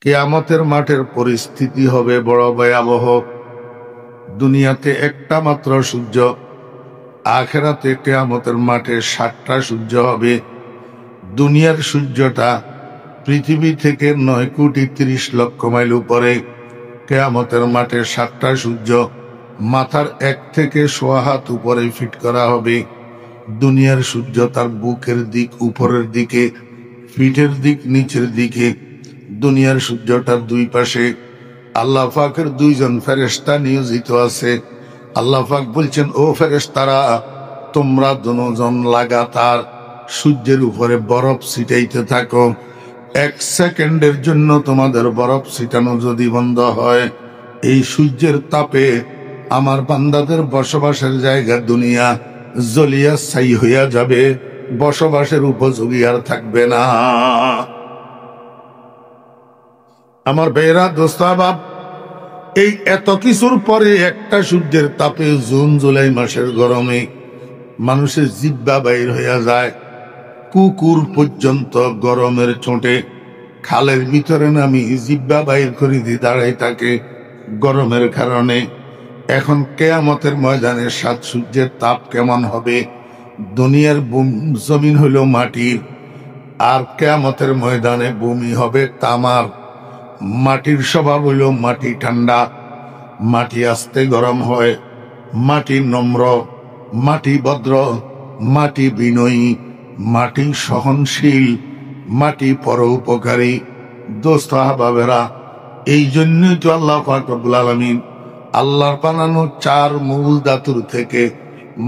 কিয়ামতের মাঠের পরিস্থিতি হবে বড় ভয়াবহ। দুনিয়াতে একটা মাত্র সূর্য, আখিরাতে কিয়ামতের মাঠে 7টা সূর্য হবে। দুনিয়ার সূর্যটা পৃথিবী থেকে 9,30,00,000 মাইল উপরে। কিয়ামতের মাঠে 7টা সূর্য মাথার 1 থেকে 1.25 হাত উপরে ফিট করা হবে। দুনিয়ার সূর্য তার বুকের দিক উপরের দিকে, পিঠের দিক নিচের দিকে। দুনিয়ার সূর্যটার দুই পাশে আল্লাহ পাকের 2জন ফেরেশতা নিয়োজিত আছে। আল্লাহ পাক বলছেন, ও ফেরেশতারা, তোমরা দুজন লাগাতার সূর্যের উপরে বরফ ছিটাইতে থাকো। 1 সেকেন্ডের জন্য তোমাদের বরফ ছিটানো যদি বন্ধ হয়, এই সূর্যের তাপে আমার বান্দাদের বসবাসের জায়গা দুনিয়া জ্বলিয়া ছাই হইয়া যাবে, বসবাসের উপযোগী আর থাকবে না। আমার বেরা দোস্তাবাব, এই এত কিছুর পরে একটা সূর্যের তাপে জুন জুলাই মাসের গরমে মানুষের জিব্বা বাইর হইয়া যায়। কুকুর পর্যন্ত গরমের চোটে খালের ভিতরে নামি জিব্বা বাইর করে দিয়ে দাঁড়ায় থাকে গরমের কারণে। এখন কিয়ামতের ময়দানে 7 সূর্যের তাপ কেমন হবে? দুনিয়ার জমিন হইল মাটির, আর কিয়ামতের ময়দানে ভূমি হবে তামার। মাটির স্বভাব হইল মাটি ঠান্ডা, মাটি আস্তে গরম হয়, মাটি নম্র, মাটি ভদ্র, মাটি বিনয়ী, মাটি সহনশীল, মাটি পরোপকারী। দোস্ত আহবাবেরা, এই জন্যই তো আল্লাহ পাক রব্বুল আলামিন আল্লাহর বানানো 4 মূল ধাতুর থেকে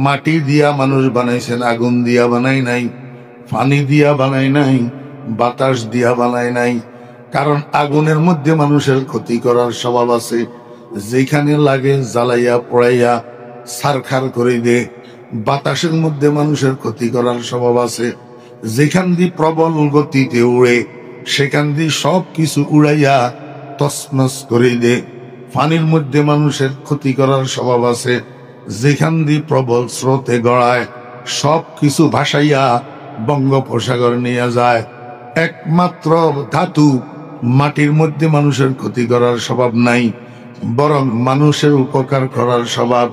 মাটি দিয়া মানুষ বানাইছেন। আগুন দিয়া বানাই নাই, পানি দিয়া বানাই নাই, বাতাস দিয়া বানাই নাই। কারণ আগুনের মধ্যে মানুষের ক্ষতি করার স্বভাব আছে, যেখানে লাগে জ্বালাইয়া পোড়াইয়া ছারখার করে দে। বাতাসের মধ্যে মানুষের ক্ষতি করার স্বভাব আছে, যেখান দিয়ে প্রবল গতিতে উড়ে সেখান দিয়ে সব কিছু উড়াইয়া তছনছ করে দে। পানির মধ্যে মানুষের ক্ষতি করার স্বভাব আছে, যেখান দিয়ে প্রবল স্রোতে গড়ায় সব কিছু ভাসাইয়া বঙ্গোপসাগর নিয়ে যায়। একমাত্র ধাতু মাটির মধ্যে মানুষের ক্ষতি করার স্বভাব নাই, বরং মানুষের উপকার করার স্বভাব।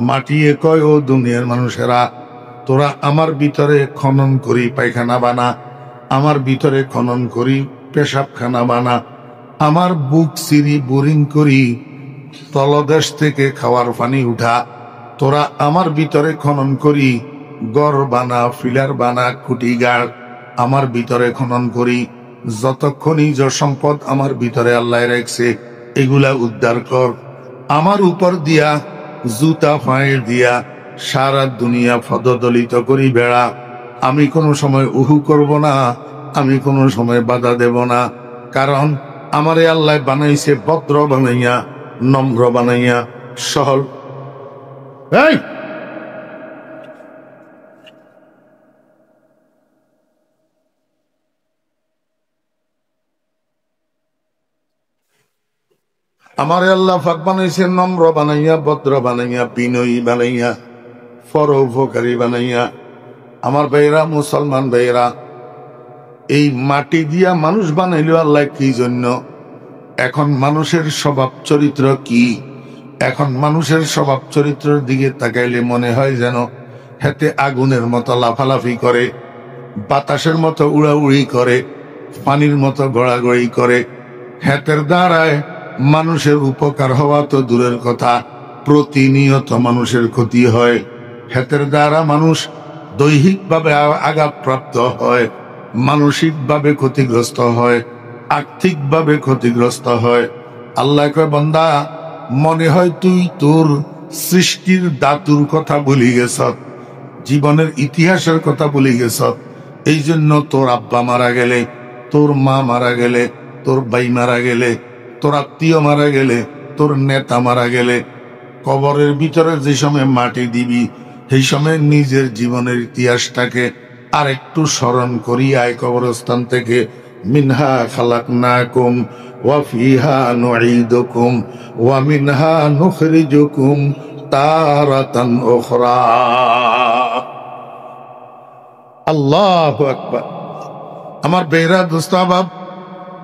মাটিয়ে কয়, ও দুনিয়ার মানুষেরা, তোরা আমার ভিতরে খনন করি পায়খানা বানা, আমার ভিতরে খনন করি পেশাবখানা বানা, আমার বুক সিঁড়ি বোরিং করি তলদেশ থেকে খাওয়ার পানি উঠা। তোরা আমার ভিতরে খনন করি গড় বানা, ফিলার বানা, খুঁটি গাড় আমার ভিতরে খনন করি। যত খনিজ সম্পদ আমার ভিতরে আল্লাহ রাখছে, এগুলা উদ্ধার কর। আমার উপর দিয়া জুতা ফাঁড় দিয়া সারা দুনিয়া পদদলিত করি বেড়া। আমি কোনো সময় উহু করব না, আমি কোনো সময় বাধা দেব না। কারণ আমারে আল্লাহ বানাইছে ভদ্র বানাইয়া, নম্র বানাইয়া, সহল। এই আমারে আল্লাহ পাক বানাইছে নম্র বানাইয়া, ভদ্র বানাইয়া, বিনয়ী বানাইয়া, পরোপকারী বানাইয়া। আমার ভাইয়েরা, মুসলমান ভাইয়েরা, এই মাটি দিয়া মানুষ বানাইলো আল্লাহ কি জন্য? এখন মানুষের স্বভাব চরিত্র কি? এখন মানুষের স্বভাব চরিত্রের দিকে তাকাইলে মনে হয় যেন হেতে আগুনের মতো লাফালাফি করে, বাতাসের মতো উড়াউড়ি করে, পানির মতো গড়াগড়ি করে। হেতের দ্বারায় মানুষের উপকার হওয়া তো দূরের কথা, প্রতিনিয়ত মানুষের ক্ষতি হয়। হেতের দ্বারা মানুষ দৈহিকভাবে আঘাতপ্রাপ্ত হয়, মানসিকভাবে ক্ষতিগ্রস্ত হয়, আর্থিকভাবে ক্ষতিগ্রস্ত হয়। আল্লাহ কয়, বান্দা, মনে হয় তুই তোর সৃষ্টির ধাতুর কথা ভুলে গেছ, জীবনের ইতিহাসের কথা ভুলে গেছ। এই জন্য তোর আব্বা মারা গেলে, তোর মা মারা গেলে, তোর ভাই মারা গেলে, তোর আত্মীয় মারা গেলে, তোর নেতা মারা গেলে, কবরের ভিতরে যে সময় মাটি দিবি, সেই সময় নিজের জীবনের ইতিহাসটাকে আর একটু স্মরণ করি আয় কবরস্থান থেকে। মিনহা খালাকনাকুম ওয়া ফিহা নুঈদুকুম ওয়া মিনহা নুখরিজুকুম তারাতান উখরা। আল্লাহু আকবার। আমার বেরা দোস্তাবাব,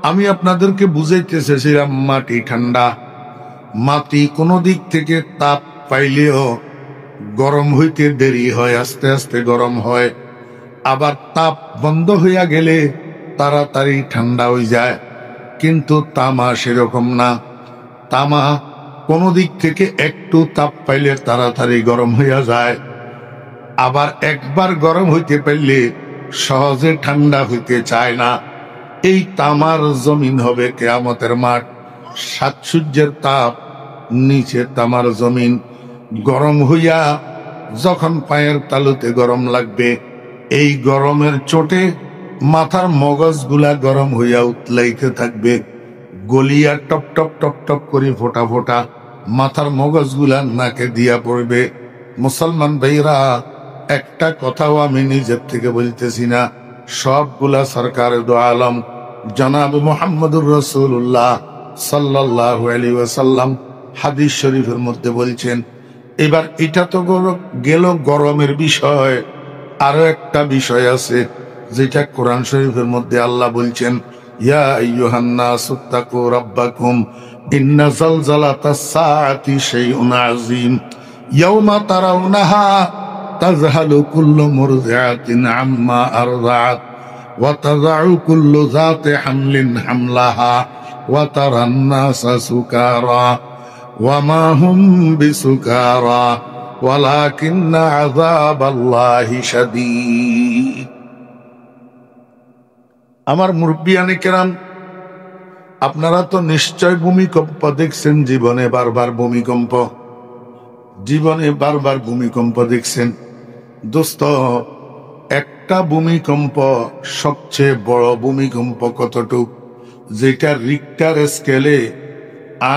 আমি আপনাদেরকে বুঝাইতে চেয়েছিলাম মাটি ঠান্ডা, মাটি কোনো দিক থেকে তাপ পাইলেও গরম হইতে দেরি হয়, আস্তে আস্তে গরম হয়। আবার তাপ বন্ধ হইয়া গেলে তাড়াতাড়ি ঠান্ডা হয়ে যায়। কিন্তু তামা সেরকম না। তামা কোনো দিক থেকে একটু তাপ পাইলে তাড়াতাড়ি গরম হইয়া যায়, আবার একবার গরম হইতে পারলে সহজে ঠান্ডা হইতে চায় না। এই তামার জমিন হবে কিয়ামতের মাঠ। সাত সূর্যের তাপ, নিচে তামার জমিন। গরম হইয়া যখন পায়ের তালুতে গরম লাগবে, এই গরমের চোটে মাথার মগজগুলা গরম হইয়া উতলাইতে থাকবে, গলিয়া টপ টপ টপ টপ করে ফোটা ফোটা মাথার মগজগুলা নাকে দিয়া পড়বে। মুসলমান ভাইরা, একটা কথাও আমি নিজের থেকে বলতেছি না, সবগুলা সরকার দো আলম জনাব মুহাম্মদুর রাসূলুল্লাহ সাল্লাল্লাহু আলাইহি ওয়াসাল্লাম হাদিস শরীফের মধ্যে বলছেন। এবার এটা তো গেল গরমের বিষয়, আরো একটা বিষয় আছে যেটা কোরআন শরীফের মধ্যে আল্লাহ বলছেন, ইয়া আইয়ুহান নাসু তাকু রাব্বাকুম ইন্না যালযালাতাস সাআতি শাইউন আযীম ইয়াওমা তারাউনাহা তাযহালু কুল্লু মুরদিআতিন আম্মা আরদাআত ওয়া তাযাউ কুল্লু যাতি হামলিন হামলাহা ওয়া তারান নাসা সুকারা ওয়া মা হুম বিসুকারা ওয়ালাকিন্না আযাবাল্লাহি শাদীদ। আমার মুরব্বিয়ানে কেরাম, আপনারা তো নিশ্চয় ভূমিকম্প দেখছেন জীবনে, বারবার ভূমিকম্প, জীবনে বারবার ভূমিকম্প দেখছেন। দোস্ত, একটা ভূমিকম্প, সবচেয়ে বড় ভূমিকম্প কতটুক, যেটা রিক্টার স্কেলে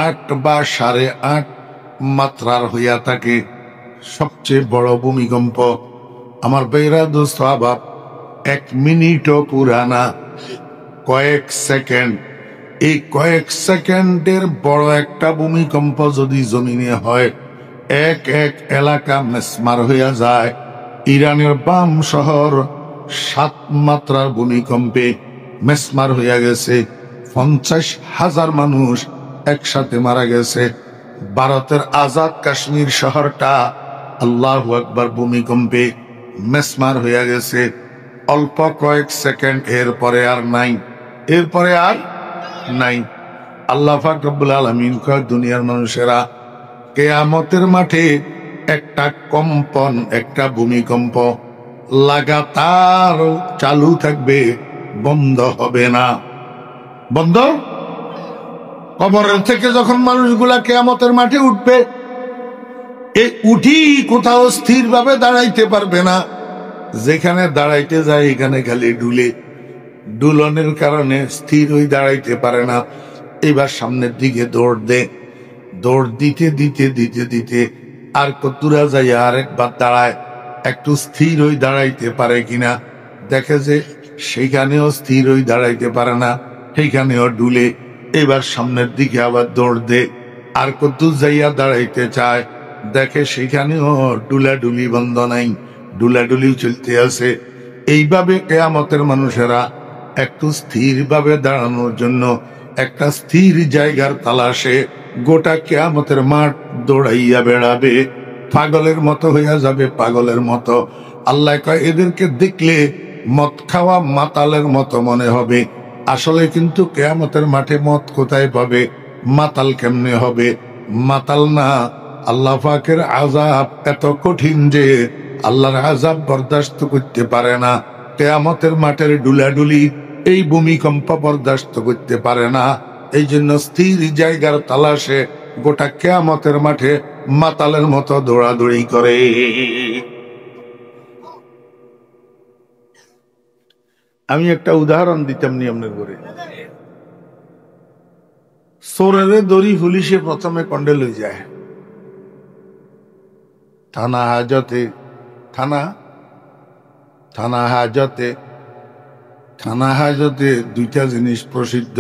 8 বা 8.5 মাত্রার হইয়া থাকে, সবচেয়ে বড় ভূমিকম্প। আমার বেরা দোস্ত আবাব, 1 মিনিটও পুরানা, কয়েক সেকেন্ড। এই কয়েক সেকেন্ডের বড় একটা ভূমিকম্প যদি জমিনে হয়, এক এক এলাকা মেসমার হইয়া যায়। ইরানের বাম শহর 7 মাত্রার ভূমিকম্পে মেসমার হইয়া গেছে, 50,000 মানুষ একসাথে মারা গেছে। ভারতের আজাদ কাশ্মীর শহরটা আল্লাহু আকবার ভূমিকম্পে মেসমার হইয়া গেছে। অল্প কয়েক সেকেন্ড, এরপরে আর নাই, এরপরে আর নাই। আল্লাহ পাক রব্বুল আলামিন কয়, দুনিয়ার মানুষেরা, কিয়ামতের মাঠে একটা কম্পন, একটা ভূমিকম্প লাগাতার চালু থাকবে, বন্ধ হবে না। বন্ধ? কবরের থেকে যখন মানুষগুলা কিয়ামতের মাঠে উঠবে, এই উঠি কোথাও স্থিরভাবে দাঁড়াইতে পারবে না। যেখানে দাঁড়াইতে যায় এখানে খালি ডুলে, ডুলনের কারণে স্থির হয়ে দাঁড়াইতে পারে না। এবার সামনের দিকে দৌড় দে, দৌড় দিতে দিতে দিতে দিতে আর কতুরা যাইয়া আরেকবার দাঁড়ায়, একটু স্থির হয়ে দাঁড়াইতে পারে কিনা, দেখে যে সেইখানেও স্থির হয়ে দাঁড়াইতে পারে না, সেইখানেও ডুলে। এবার সামনের দিকে আবার দৌড় দে, আর কতুর যাইয়া দাঁড়াইতে চায়, দেখে সেখানেও ডুলাডুলি বন্ধ নাই, ডুলাডুলি চলতে আছে। এইভাবে কিয়ামতের মানুষেরা একটু স্থিরভাবে দাঁড়ানোর জন্য একটা স্থির জায়গার তালাশে গোটা কিয়ামতের মাঠ দৌড়াইয়া বেড়াবে, পাগলের মতো হইয়া যাবে, পাগলের মতো। আল্লাহ কয়, এদেরকে দেখলে মদ খাওয়া মাতালের মতো মনে হবে। আসলে কিন্তু কিয়ামতের মাঠে মদ কোথায় পাবে, মাতাল কেমনে হবে? মাতাল না, আল্লাহ পাকের আযাব এত কঠিন যে আল্লাহর আযাব বরদাস্ত করতে পারে না। কিয়ামতের মাঠের ডুলাডুলি, এই ভূমিকম্প বরদাস্ত করতে পারে না। এই জন্য স্থির জায়গার তালাশে গোটা কিয়ামতের মাঠে মাতালের মতো দৌড়াদৌড়ি করে। আমি একটা উদাহরণ দিতাম নিয়মনে করে। চোরের দড়ি পুলিশে প্রথমে কন্ডে লই যায় থানা হাজতে, থানা হাজতে দুইটা জিনিস প্রসিদ্ধ,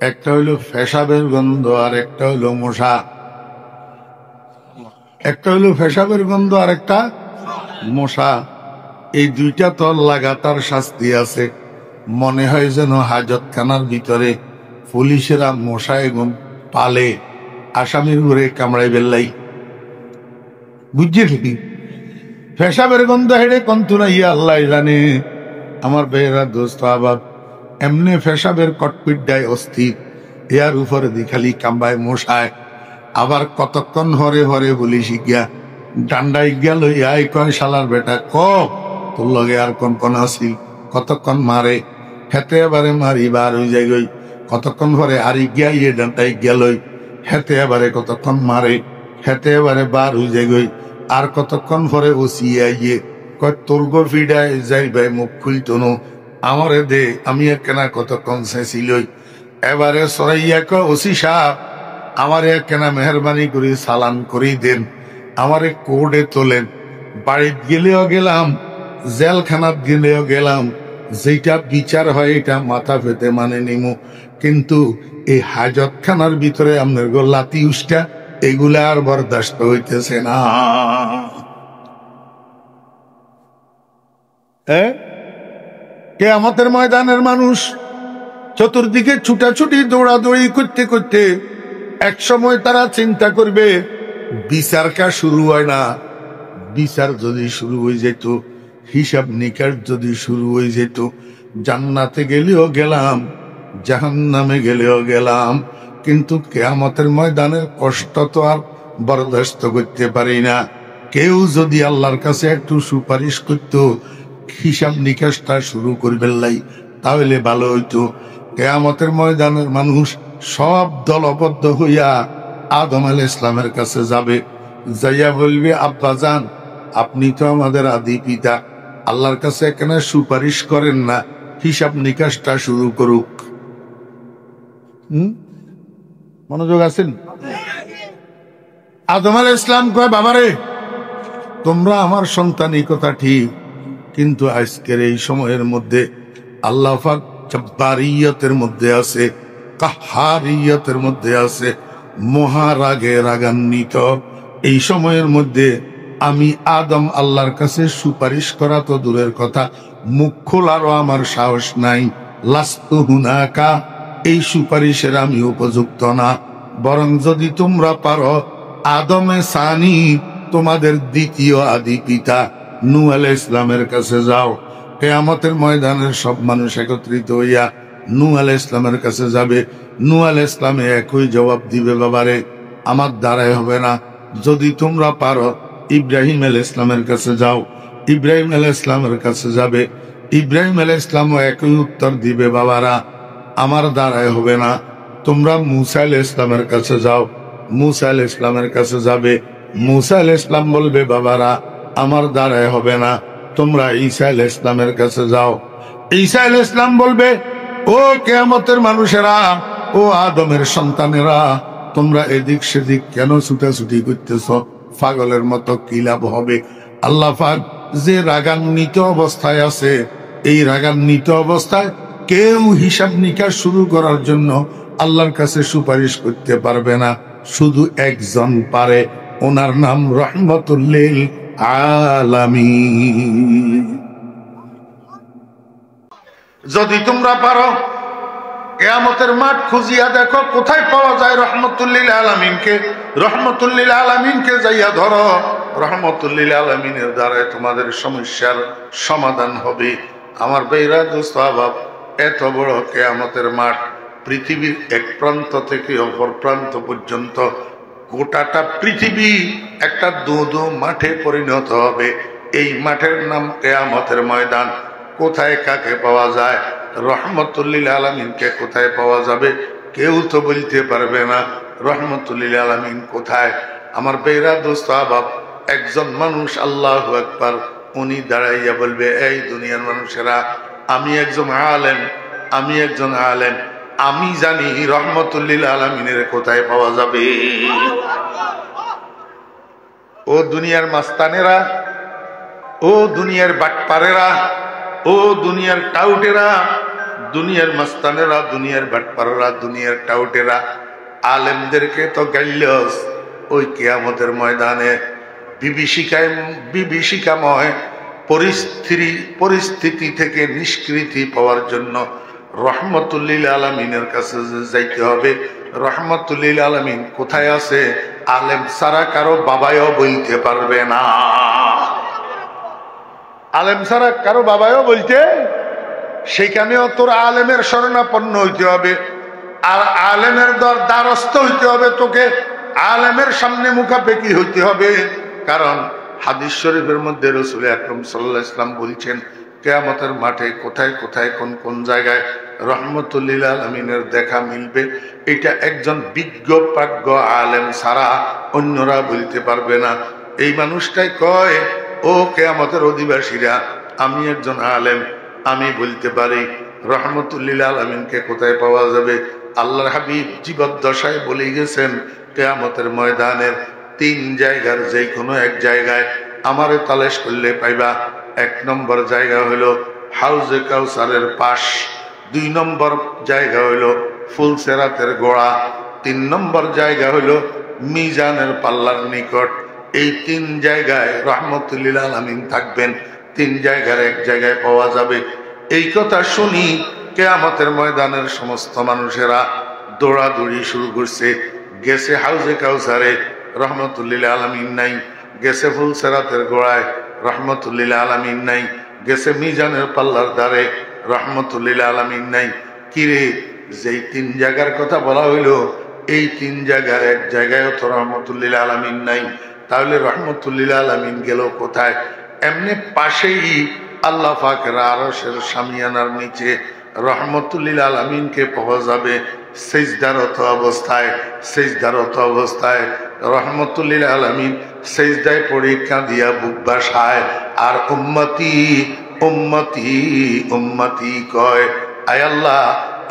একটা হইল পেশাবের গন্ধ আর একটা হইল মশা। একটা হইল পেশাবের গন্ধ আর একটা মশা। এই দুইটা তো লাগাতার শাস্তি আছে। মনে হয় যেন হাজতখানার ভিতরে পুলিশেরা মশায় পালে আসামির ঘুরে কামড়াই বেল্লাই, বুঝছে ঠিকই পেশাবের গন্ধ হেডে কন্তুনা ইয়া আল্লাহ জানে। আমার বেহরা দোস্ত আবাব এমনি পেশাবের কটপিট দেয় অস্থির, ইয়ার উপরে দি খালি কামবায় মশায়। আবার কতক্ষণ হরে হরে বলি শিখিয়া ডান্ডাই গেল ইয়াই কয় শালার বেটা ক তোর লগে আর কোন আসিল, কতক্ষণ মারে হেতে এবারে মারি বার হয়ে যায় গই, কতক্ষণ পরে আরি গিয়া ইয়ে ডান্ডাই গেলই হেতে এবারে কতক্ষণ মারে হেতে এবারে বার হয়ে যায় গই, আর কতক্ষণ পরে ওসিয়া ইয়ে কয় তোর গো ফিডায় যাই ভাই মুখ খুলতো নো আমারে দে আমি একখানা কতক্ষণ চেঁচিলই। এবারে সরাইয়া কয় ওসি সাহেব আমারে একখানা মেহরবানি করে সালান করে দেন, আমারে কোর্টে তোলেন, বাড়িতে গেলেও গেলাম জেলখানাত গেলেও গেলাম, যেটা বিচার হয় এটা মাথা পেতে মানে নিমু, কিন্তু এই হাজতখানার ভিতরে আপনার গো লাতি উষ্টা এগুলা আর বরদাস্ত হইতেছে না। কিয়ামতের ময়দানের মানুষ চতুর্দিকে ছুটাছুটি দৌড়াদৌড়ি করতে করতে এক সময় তারা চিন্তা করবে বিচার কা শুরু হয় না, বিচার যদি শুরু হয়ে যেত, হিসাব নিকাশ যদি শুরু হয়ে যেত, জান্নাতে গেলেও গেলাম জাহান্নামে গেলেও গেলাম, কিন্তু কিয়ামতের ময়দানের কষ্ট তো আর বরদাস্ত করতে পারি না। কেউ যদি আল্লাহর কাছে একটু সুপারিশ করত হিসাব নিকাশটা শুরু করবেন লাই তাহলে ভালো হইতো। কিয়ামতের ময়দানের মানুষ সব দলবদ্ধ হইয়া আদম আলাইহিস ইসলামের কাছে যাবে, যাইয়া বলবে আব্বা জান আপনি তো আমাদের আদি পিতা, আল্লাহর কাছে এখানে সুপারিশ করেন না, হিসাব নিকাশটা শুরু করুক। মনোযোগ আছেন? আদম আলাইহিস ইসলাম কয় বাবারে তোমরা আমার সন্তান এই কথা ঠিক, কিন্তু আজকের এই সময়ের মধ্যে আল্লাহ পাক জব্বারিয়তের মধ্যে আছে, কাহারিয়তের মধ্যে আছে, মহারাগে রাগান্বিত। এই সময়ের মধ্যে আমি আদম আল্লাহর কাছে সুপারিশ করা তো দূরের কথা, মুখ খোলারও আমার সাহস নাই। লাস্তু হুনাকা, এই সুপারিশের আমি উপযুক্ত না, বরং যদি তোমরা পারো আদমে সানি তোমাদের দ্বিতীয় আদি পিতা নূহ আলাইহিস ইসলামের কাছে যাও। কিয়ামতের ময়দানের সব মানুষ একত্রিত হইয়া নূহ আলাইহিস ইসলামের কাছে যাবে। নূহ আলাইহিস ইসলামে একই জবাব দিবে বাবারে আমার দ্বারাই হবে না, যদি তোমরা পারো ইব্রাহিম আলাইহিস ইসলামের কাছে যাও। ইব্রাহিম আলাইহিস ইসলামের কাছে যাবে, ইব্রাহিম আলাইহিস ইসলামও একই উত্তর দিবে বাবারা আমার দ্বারাই হবে না। তোমরা মূসা আলাইহিস ইসলামের কাছে যাও, মূসা আলাইহিস ইসলামের কাছে যাবে, মূসা আলাইহিস ইসলাম বলবে বাবারা আমার দ্বারাই হবে না। তোমরা ঈসা আলাইহিস ইসলামের কাছে যাও, ঈসা আলাইহিস ইসলাম বলবে ও কিয়ামতের মানুষেরা, ও আদমের সন্তানেরা, তোমরা এদিক সেদিক কেন ছুটাছুটি করতেছ, পাগলের মতো কি লাভ হবে? আল্লাহ পাক যে রাগান্বিত অবস্থায় আছে, এই রাগান্বিত অবস্থায় কেউ হিসাব নিকাশ শুরু করার জন্য আল্লাহর কাছে সুপারিশ করতে পারবে না, শুধু একজন পারে, ওনার নাম রহমতুল লিল আলামিন। যদি তোমরা পারো কিয়ামতের মাঠ খুঁজিয়া দেখো কোথায় পাওয়া যায় রহমতুল লিল আলামিনকে, রহমতুল লিল আলামিনকে যাইয়া ধরো, রহমতুল লিল আলামিনের দ্বারা তোমাদের সমস্যার সমাধান হবে। আমার বেইরা দোস্ত আবাব, এত বড় কিয়ামতের মাঠ, পৃথিবীর এক প্রান্ত থেকে অপর প্রান্ত পর্যন্ত গোটাটা পৃথিবী একটা দো মাঠে পরিণত হবে। এই মাঠের নাম কিয়ামতের ময়দান। কোথায় কাকে পাওয়া যায়? রহমতুল লিল আলামিনকে কোথায় পাওয়া যাবে? কেউ তো বলতে পারবে না রহমতুল লিল আলামিন কোথায়। আমার বেইরা দোস্ত আবাব, একজন মানুষ আল্লাহু আকবার, উনি দাঁড়াইয়া বলবে এই দুনিয়ার মানুষেরা আমি একজন আলেম, আমি একজন আলেম, আমি জানি রহমতুল লিল আলামিনের কোথায় পাওয়া যাবে। ও দুনিয়ার মাস্তানেরা, ও দুনিয়ার বাটপারেরা, ও দুনিয়ার টাউটেরা, দুনিয়ার মাস্তানেরা, দুনিয়ার বাটপারেরা, দুনিয়ার টাউটেরা, আলেমদেরকে তো গাইলস ওই কিয়ামতের ময়দানে বিভীষিকাময় পরিস্থিতি থেকে নিষ্কৃতি পাওয়ার জন্য রহমতুল লিল আলামিনের কাছে যাইতে হবে। রহমতুল লিল আলামিন কোথায় আছে? আলেম ছাড়া কারো বাবাও বলতে পারবে না। আলেম ছাড়া কারো বাবাও বলতে, সেইখানেও তোর আলেমের শরণাপন্ন হইতে হবে, আর আলেমের দ্বারস্থ হইতে হবে, তোকে আলেমের সামনে মুখাপেক্ষি হইতে হবে। কারণ হাদিস শরীফের মধ্যে রাসূল আকরাম সাল্লাল্লাহু আলাইহি ওয়াসাল্লাম বলছেন, কিয়ামতের মাঠে কোথায় কোথায় কোন কোন জায়গায় রহমতুল লিল আলামিনের দেখা মিলবে, এটা একজন বিজ্ঞ প্রাজ্ঞ আলেম ছাড়া অন্যরা বলতে পারবে না। এই মানুষটাই কয়, ও কিয়ামতের অধিবাসীরা, আমি একজন আলেম, আমি বলতে পারি রহমতুল লিল আলামিনকে কোথায় পাওয়া যাবে। আল্লাহর হাবিব জীবদ্দশায় বলে গেছেন, কিয়ামতের ময়দানের 3 জায়গার যে কোনো এক জায়গায় আমারে তালাশ করলে পাইবা। 1 নম্বর জায়গা হলো হাউজে কাউসারের পাশ, 2 নম্বর জায়গা হলো ফুলসেরাতের গোড়া, 3 নম্বর জায়গা হলো মিজানের পাল্লার নিকট। এই 3 জায়গায় রহমতুল লিল আলামিন থাকবেন। 3 জায়গার এক জায়গায় পাওয়া যাবে। এই কথা শুনি কিয়ামতের ময়দানের সমস্ত মানুষেরা দৌড়াদৌড়ি শুরু করছে। গেছে হাউজে কাউসারে, রহমতুল লিল আলামিন নাই। গেছে ফুলসেরাতের গোড়ায়, রহমতুল লিল আলামিন নাই। গেছে মিজানের পাল্লার দ্বারে, রহমতুল লিল আলামিন নাই। কিরে, যেই 3 জায়গার কথা বলা হইল, এই 3 জায়গার এক জায়গায় তো রহমতুল লিল আলামিন নাই, তাহলে রহমতুল লিল আলামিন গেল কোথায়? এমনি পাশেই আল্লাহ পাকের আরশের শামিয়ানার নিচে রহমতুল লিল আলামিনকে পাওয়া যাবে সিজদারত অবস্থায়। সিজদারত অবস্থায় রহমতুল লিল আলামিন সিজদায় পড়ে কাঁদিয়া বুক বাসায়, আর উম্মতি উম্মতি উম্মতি কয়, আয় আল্লাহ,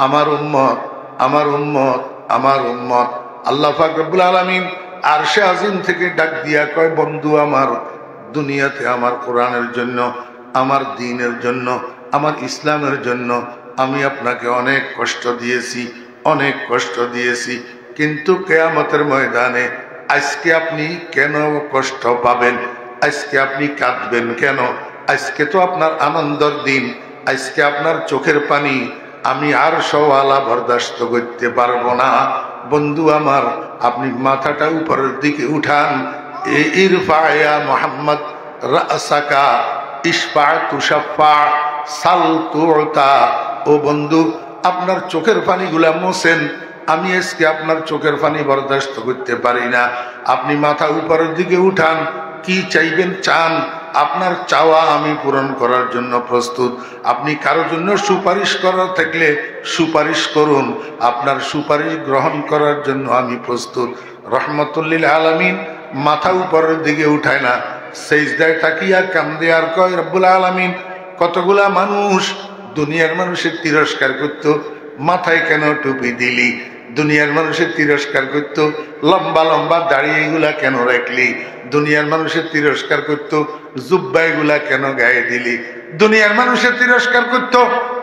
আমার উম্মত, আমার উম্মত, আমার উম্মত। আল্লাহ পাক রব্বুল আলামিন আরশে আজিম থেকে ডাক দিয়া কয়, বন্ধু আমার, দুনিয়াতে আমার কোরআনের জন্য, আমার দ্বীনের জন্য, আমার ইসলামের জন্য আমি আপনাকে অনেক কষ্ট দিয়েছি, অনেক কষ্ট দিয়েছি, কিন্তু কিয়ামতের ময়দানে আজকে আপনি কেন কষ্ট পাবেন? আজকে আপনি কাঁদবেন কেন? আজকে তো আপনার আনন্দের দিন, আজকে আপনার চোখের পানি আমি আর সওয়ালা বরদাস্ত করতে পারবো না। বন্ধু আমার, আপনি মাথাটা উপরের দিকে উঠান। ইরফা ইয়া মুহাম্মদ রাসাকা ইশফা তুশাফা সাল তুতা। ও বন্ধু, আপনার চোখের পানিগুলা মোছেন, আমি আজকে আপনার চোখের পানি বরদাস্ত করতে পারি না। আপনি মাথা উপরের দিকে উঠান, কি চাইবেন চান, আপনার চাওয়া আমি পূরণ করার জন্য প্রস্তুত। আপনি কারো জন্য সুপারিশ করার থাকলে সুপারিশ করুন, আপনার সুপারিশ গ্রহণ করার জন্য আমি প্রস্তুত। রহমতুল লিল আলামিন মাথা উপরের দিকে উঠায় না, সেজদায় তাকিয়া কান্দে আর কয়, রব্বুল আলামিন, কতগুলা মানুষ দুনিয়ার মানুষের তিরস্কার করত, মাথায় কেন টুপি দিলি? দুনিয়ার মানুষের তিরস্কার করত, লম্বা লম্বা দাড়ি এগুলা কেন রাখলি? দুনিয়ার মানুষের তিরস্কার করত, জুব্বা এগুলা কেন গায়ে দিলি? দুনিয়ার মানুষের তিরস্কার করত,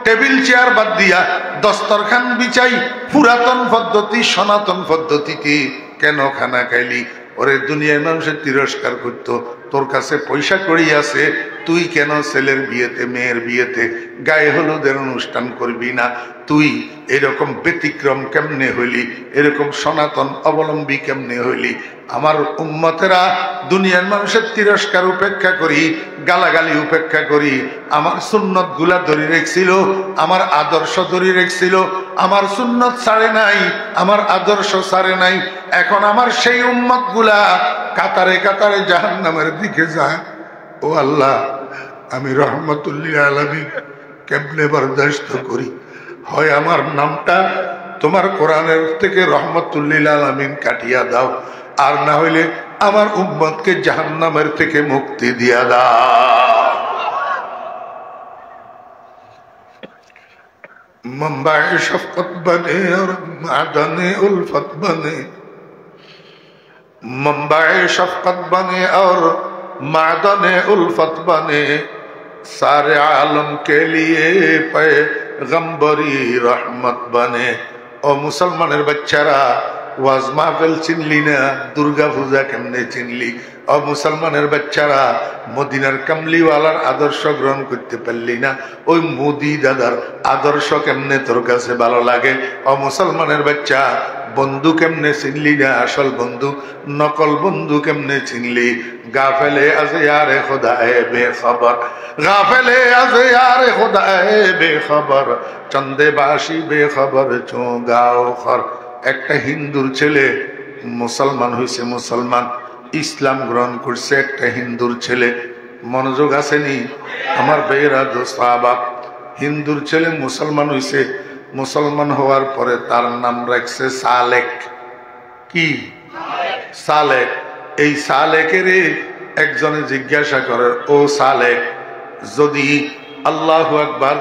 টেবিল চেয়ার বাদ দিয়া দস্তরখান বিছাই পুরাতন পদ্ধতি সনাতন পদ্ধতিতে কেন খানা খাইলি? ওরে দুনিয়ার মানুষের তিরস্কার করত, তোর কাছে পয়সা কড়ি আছে, তুই কেন ছেলের বিয়েতে মেয়ের বিয়েতে গায়ে হলুদের অনুষ্ঠান করবি না? তুই এরকম ব্যতিক্রম কেমনে হইলি? এরকম সনাতন অবলম্বী কেমনে হইলি? আমার উম্মতেরা দুনিয়ার মানুষের তিরস্কার উপেক্ষা করি, গালাগালি উপেক্ষা করি, আমার সুন্নত গুলা ধরে রেখছিল, আমার আদর্শ ধরে রেখছিল, আমার সুন্নত ছাড়ে নাই, আমার আদর্শ ছাড়ে নাই। এখন আমার সেই উম্মত গুলা কাতারে কাতারে জাহান্নামের দিকে যায়। ও আল্লাহ, আমি রহমতুল লিল আলামিন কেমনে বরদাস্ত করি? হয় আমার নামটা তোমার কোরআনের থেকে রহমতুল লিল আলামিন কাটিয়া দাও, আর না হইলে আমার উম্মতকে জাহান্নামের থেকে মুক্তি দিয়া দাও। मंबाए शफकत बने और मादने उल्फत बने, मंबाए शफकत बने और मादने उल्फत बने, सारे आलम के लिए पैगंबरी रहमत बने। ओ मुसलमाনের বাচ্চারা, ওয়াজ মাহফিল চিনলি না, দুর্গা পূজা কেমনে চিনলি? ও মুসলমানের বাচ্চারা, মদিনার কামলিওয়ালার আদর্শ গ্রহণ করতে পারলি না, ওই মোদি দাদার আদর্শ কেমনে তোর কাছে ভালো লাগে? ও মুসলমানের বাচ্চা, বন্ধু কেমনে চিনলি না আসল বন্ধু, নকল বন্ধু কেমনে চিনলি? গাফেলে আজ ইয়ারে খুদায়ে বেখবর, গাফেলে আজ ইয়ারে খুদায়ে বেখবর, চন্দে বাসি বেখবর চো গাও খর। একটা হিন্দুর ছেলে মুসলমান হয়েছে, মুসলমান ইসলাম গ্রহণ করছে, একটা হিন্দুর ছেলে। মনোযোগ আসেনি আমার বেয়েরা দোস্ত আবাব? হিন্দুর ছেলে মুসলমান হয়েছে, মুসলমান হওয়ার পরে তার নাম রাখছে সালেক। কি সালেক? এই সালেকের একজনে জিজ্ঞাসা করে, ও সালেক, যদি আল্লাহু আকবার,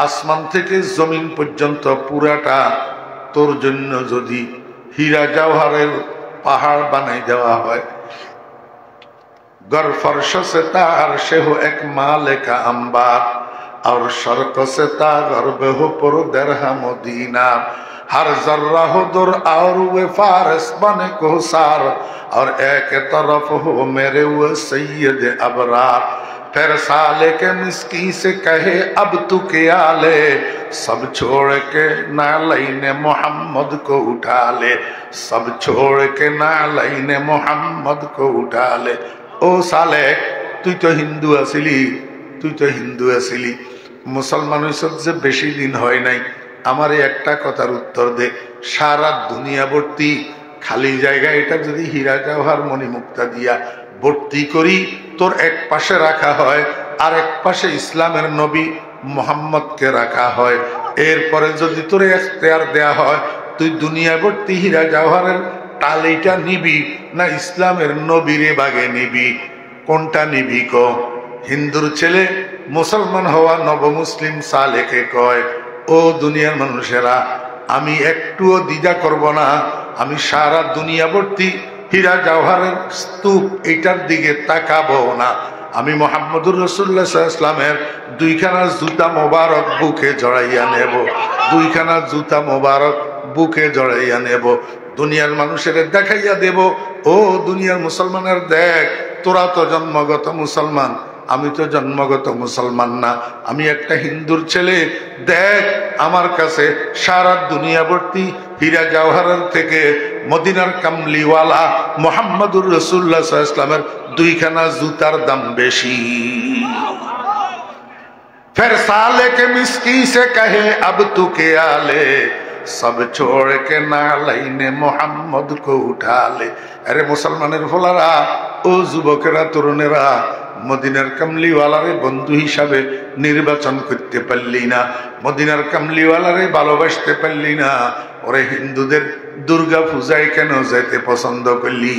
আসমান থেকে জমিন পর্যন্ত পুরাটা তোর জন্য যদি হীরা জওহরের পাহাড় বানাই দেওয়া হয়, गर फर्श से तार से हो एक माले का अंबार, और शर्क से तागर्ब हो पर दरहम दीनार, हर जर्रा हो दुर और वे फारस बने को सार, और एक तरफ हो मेरे वो सैयद अबरार। फिर साले के मिस्की से कहे अब तू क्या ले, सब छोड़ के नालैने मोहम्मद को उठा ले, सब छोड़ के नालैने मोहम्मद को उठा ले। ও সালেক, তুই তো হিন্দু আছিলি, তুই তো হিন্দু আছিলি, মুসলমান হইছ যে বেশি দিন হয় নাই, আমার একটা কথার উত্তর দে। সারা দুনিয়া ভর্তি খালি জায়গা, এটা যদি হীরা জওহর মণিমুক্তা দিয়া ভর্তি করি, তোর এক পাশে রাখা হয়, আর এক পাশে ইসলামের নবী মুহাম্মদকে রাখা হয়, এরপরে যদি তোর ইখতিয়ার দেয়া হয়, তুই দুনিয়া ভর্তি হীরা জওহরের টালিটা নিবি না ইসলামের নবীরে বাগে নিবি? কোনটা নিবি ক? হিন্দুর ছেলে মুসলমান হওয়া নবমুসলিম সালেকে কয়, ও দুনিয়ার মানুষেরা, আমি একটুও দ্বিধা করব না, আমি সারা দুনিয়া ভর্তি হীরা জওহরের স্তূপ এটার দিকে তাকাবো না, আমি মুহাম্মদুর রাসূলুল্লাহ সাল্লাল্লাহু আলাইহি ওয়াসাল্লামের দুইখানা জুতা মোবারক বুকে জড়াইয়া নেব, দুইখানা জুতা মোবারক বুকে জড়াইয়া নেব, দুনিয়ার মানুষের দেখাইয়া দেব, ও দুনিয়ার মুসলমানের দেখ, তোরা তো জন্মগত মুসলমান, আমি তো জন্মগত মুসলমান না, আমি একটা হিন্দুর ছেলে, দেখ আমার কাছে সারা দুনিয়া ভর্তি হীরা জওহরের থেকে মদিনার কামলিওয়ালা মুহাম্মদুর রাসূলুল্লাহ সাল্লাল্লাহু আলাইহি ওয়াসাল্লামের দুইখানা জুতার দাম বেশি। फिर साले के मिस्की से कहे अब तू क्या ले, सब छोड़ के नालैने मोहम्मद को उठा ले। अरे मुसलमाনের ফলারা, ও যুবকেরা, তরুণেরা, মদিনার কামলিওয়ালারে বন্ধু হিসাবে নির্বাচন করতে পারলি না, মদিনার কামলিওয়ালারে ভালোবাসতে পারলি না, ওরে হিন্দুদের দুর্গা পূজায় কেন যেতে পছন্দ করলি?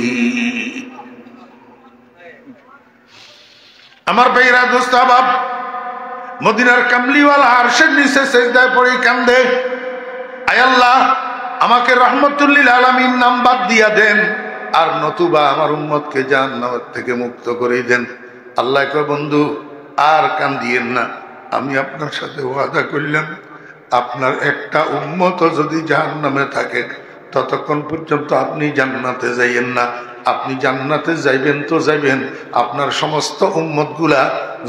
আমার ভাইরা দোস্ত বাপ, মদিনার কামলিওয়ালা আরশের নিচে সিজদায় পড়ে কান্দে, আয় আল্লাহ, আমাকে রহমতুল লিল আলামিন নাম বাদ দিয়া দেন, আর নতুবা আমার উম্মতকে জাহান্নাম থেকে মুক্ত করে দেন। আল্লাহ কয়, বন্ধু আর কান্দিয়েন না, আমি আপনার সাথে ওয়াদা করলাম, আপনার একটা উম্মত যদি জাহান্নামে থাকে ততক্ষণ পর্যন্ত আপনি জান্নাতে যাইবেন না। আপনি জান্নাতে যাইবেন তো যাইবেন, আপনার সমস্ত উম্মতগুলা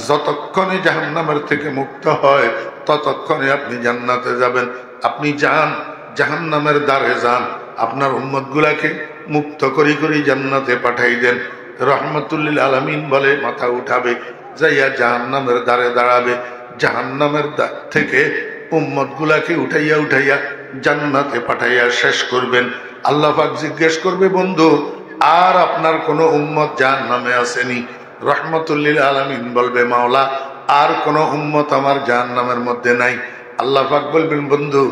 যতক্ষণে জাহান্নামের থেকে মুক্ত হয় ততক্ষণে আপনি জান্নাতে যাবেন। আপনি যান, জাহান্নামের দ্বারে যান, আপনার উম্মতগুলাকে মুক্ত করি করি জান্নাতে পাঠাই দেন। রহমতুল লিল আলামিন বলে মাথা উঠাবে, যাইয়া জাহান্নামের দ্বারে দাঁড়াবে, জাহান্নামের থেকে উম্মতগুলাকে উঠাইয়া উঠাইয়া জান্নাতে পাঠাইয়া শেষ করবেন। আল্লাহ পাক জিজ্ঞেস করবে, বন্ধু আর আপনার কোন উম্মত জাহান্নামে আসেনি? রহমতুল লিল আলামিন বলবে, মাওলা আর কোন উম্মত আমার জাহান্নামের মধ্যে নাই। আল্লাহ পাক বলবেন, বন্ধু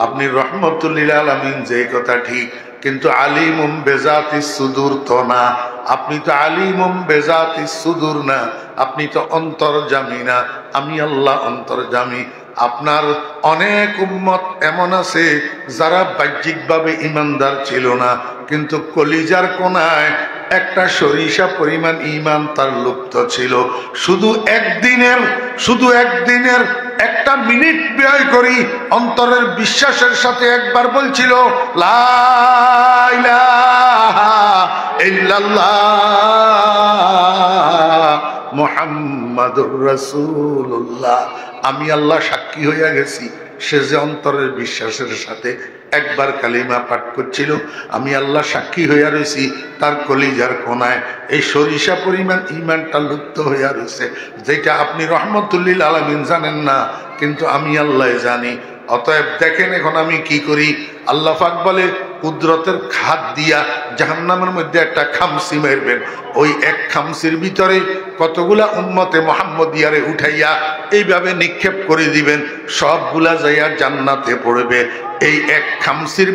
আপনি রহমতুল লিল আলামিন যে কথা ঠিক, কিন্তু আলিমুম বেজাতিস সুদূর তো না, আপনি তো আলিমুম বেজাতিস সুদূর না, আপনি তো অন্তর্যামী না, আমি আল্লাহ অন্তর্যামী। আপনার অনেক উম্মত এমন আছে যারা বাহ্যিকভাবে ইমানদার ছিল না, কিন্তু কলিজার কোনায় একটা সরিষা পরিমাণ ঈমান তার লুপ্ত ছিল। শুধু একদিনের একটা মিনিট ব্যয় করি অন্তরের বিশ্বাসের সাথে একবার বলছিল লা ইলাহা ইল্লাল্লাহ মুহাম্মাদুর রাসূলুল্লাহ। আমি আল্লাহ সাক্ষী হইয়া গেছি, সে যে অন্তরের বিশ্বাসের সাথে একবার কালিমা পাঠ করছিল, আমি আল্লাহ সাক্ষী হইয়া রয়েছি তার কলিজার কোনায় এই সরিষা পরিমাণ ইমানটা লুপ্ত হইয়া রয়েছে, যেটা আপনি রহমতুল্লিল আলামিন জানেন না, কিন্তু আমি আল্লাহ জানি। অতএব দেখেন এখন আমি কি করি। আল্লাহ পাক বলে কুদরতের খাদ দিয়া জাহান্নামের মধ্যে একটা খামসি মারবেন, ওই এক খামসির ভিতরে কতগুলা উম্মতে মুহাম্মদিয়ারে উঠাইয়া এইভাবে নিক্ষেপ করে দিবেন, সবগুলা যাইয়া জান্নাতে পড়বে। এই এক খামসির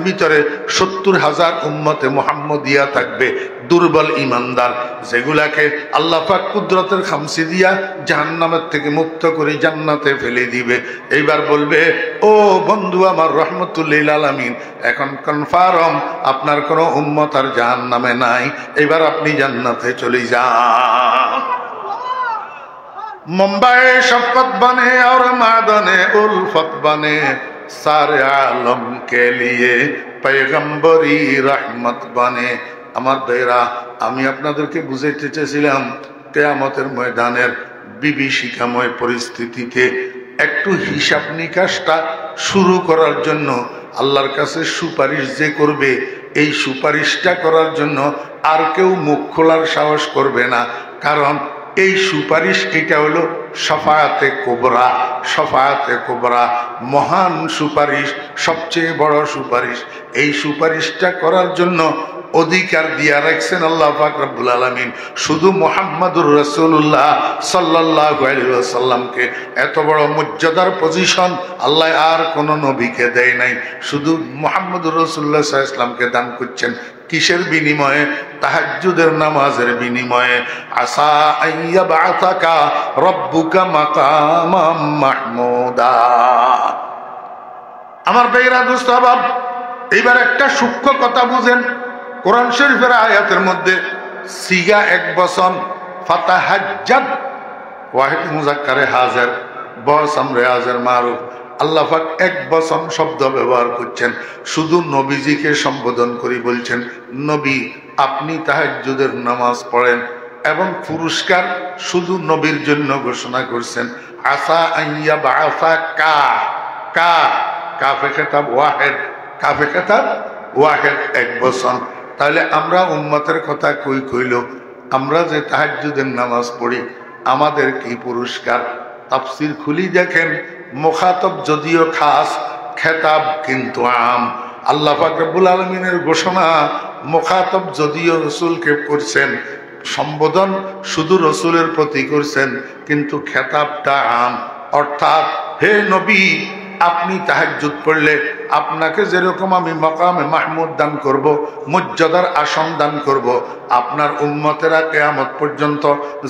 ভিতরে 70,000 উম্মতে মুহাম্মদিয়া থাকবে, দুর্বল ইমানদার, যেগুলাকে আল্লাহ পাক কুদরতের খামসি দিয়া জাহান্নামের থেকে মুক্ত করে জান্নাতে ফেলে দিবে। এইবার বলবে, ও বন্ধু আমার রহমতুল্লিল আলামিন, এখন কনফার্ম আপনার কোনো উম্মত আর জাহান্নামে নাই, এবার আপনি জান্নাতে চলে যান। मुंबई शफकत बने और मादने उल्फत बने, सारे आलम के लिए पैगंबरी रहमत बने। আমার ভাইরা, আমি আপনাদেরকে বুঝাইতে চেয়েছিলাম কিয়ামতের ময়দানের বিভীষিকাময় পরিস্থিতিতে একটু হিসাব নিকাশটা শুরু করার জন্য আল্লাহর কাছে সুপারিশ যে করবে, এই সুপারিশটা করার জন্য আর কেউ মুখ খোলার সাহস করবে না, কারণ এই সুপারিশ এটা হলো শফায়াতে কুবরা। শফায়াতে কুবরা মহান সুপারিশ, সবচেয়ে বড় সুপারিশ। এই সুপারিশটা করার জন্য অধিকার দিয়া রাখছেন আল্লাহ পাক রব্বুল আলামিন শুধু মুহাম্মাদুর রাসূলুল্লাহ সাল্লাল্লাহু আলাইহি ওয়াসাল্লামকে। এত বড় মর্যাদার পজিশন আল্লাহ আর কোন নবীকে দেয় নাই, শুধু মুহাম্মাদুর রাসূলুল্লাহ সাল্লাল্লাহু আলাইহি ওয়াসাল্লামকে দান করছেন। কিসের বিনিময়ে? তাহাজ্জুদের নামাজের বিনিময়ে। আসা আইয়াবাতাকা রব্বুকা মাকামাম মাহমুদা। আমার ভাইরা দোস্ত বাব, এইবার একটা সূক্ষ্ম কথা বুঝেন। কোরআন শরীফের আয়াতের মধ্যে সিগা এক বচন, ফাতাহাজ্জাদ ওয়াহিদ মুজাক্কারে হাজার, বস আমরে হাজার মারুফ। আল্লাহ পাক এক বচন শব্দ ব্যবহার করছেন, শুধু নবীজিকে সম্বোধন করে বলছেন, নবী আপনি তাহাজ্জুদের নামাজ পড়েন, এবং পুরস্কার শুধু নবীর জন্য ঘোষণা করছেন। আসা আইয়া বাআসা কা কা কাফে খেতাব ওয়াহেদ, কাফে খেতাব ওয়াহেদ, এক বচন। তাহলে আমরা উম্মতের কথা কই কইল, আমরা যে তাহাজ্জুদের নামাজ পড়ি আমাদের কি পুরস্কার? তাফসীর খুলি দেখেন, মুখাতব যদিও খাস, খেতাব কিন্তু আম। আল্লাহ পাক রব্বুল আলামিনের ঘোষণা, মুখাতব যদিও রসুলকে করছেন, সম্বোধন শুধু রসুলের প্রতি করছেন, কিন্তু খেতাবটা আম। অর্থাৎ হে নবী, আপনি তাহাজ্জুদ পড়লে আপনাকে যেরকম আমি মাকামে মাহমুদ দান করব, মর্যাদার আসন দান করব, আপনার উম্মতেরা কিয়ামত পর্যন্ত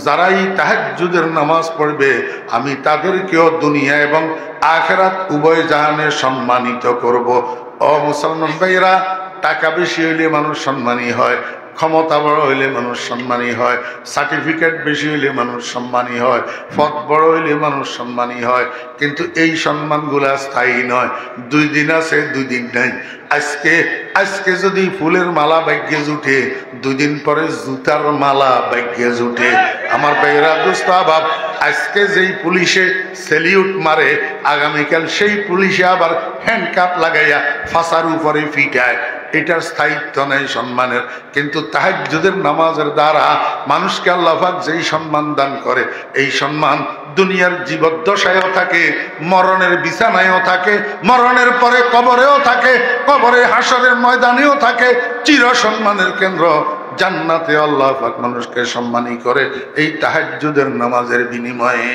যারাই তাহাজ্জুদের নামাজ পড়বে আমি তাদেরকেও দুনিয়া এবং আখিরাত উভয় জাহানে সম্মানিত করব। ও মুসলমান ভাইরা, টাকা বেশি হইলে মানুষ সম্মানী হয়, ক্ষমতা বড় হইলে মানুষ সম্মানী হয়, সার্টিফিকেট বেশি হইলে মানুষ সম্মানী হয়, পদ বড় হইলে মানুষ সম্মানী হয়, কিন্তু এই সম্মানগুলা স্থায়ী নয়। 2 দিন আছে, 2 দিন নাই। আজকে যদি ফুলের মালা ভাগ্যে জুটে, 2 দিন পরে জুতার মালা ভাগ্যে জুটে। আমার ভাইরা দোস্ত আবাব, আজকে যেই পুলিশে সেলিউট মারে, আগামীকাল সেই পুলিশে আবার হ্যান্ডকাপ লাগাইয়া ফাঁসার উপরে ফিটায়। এটার স্থায়িত্ব নেই সম্মানের। কিন্তু তাহাজ্জুদের নামাজের দ্বারা মানুষকে আল্লাহ পাক যেই সম্মান দান করে, এই সম্মান দুনিয়ার জীবদ্দশায়ও থাকে, মরণের বিছানায়ও থাকে, মরণের পরে কবরেও থাকে, কবরে হাসরের ময়দানেও থাকে। চির সম্মানের কেন্দ্র জান্নাতে আল্লাহ পাক মানুষকে সম্মানী করে এই তাহাজ্জুদের নামাজের বিনিময়ে।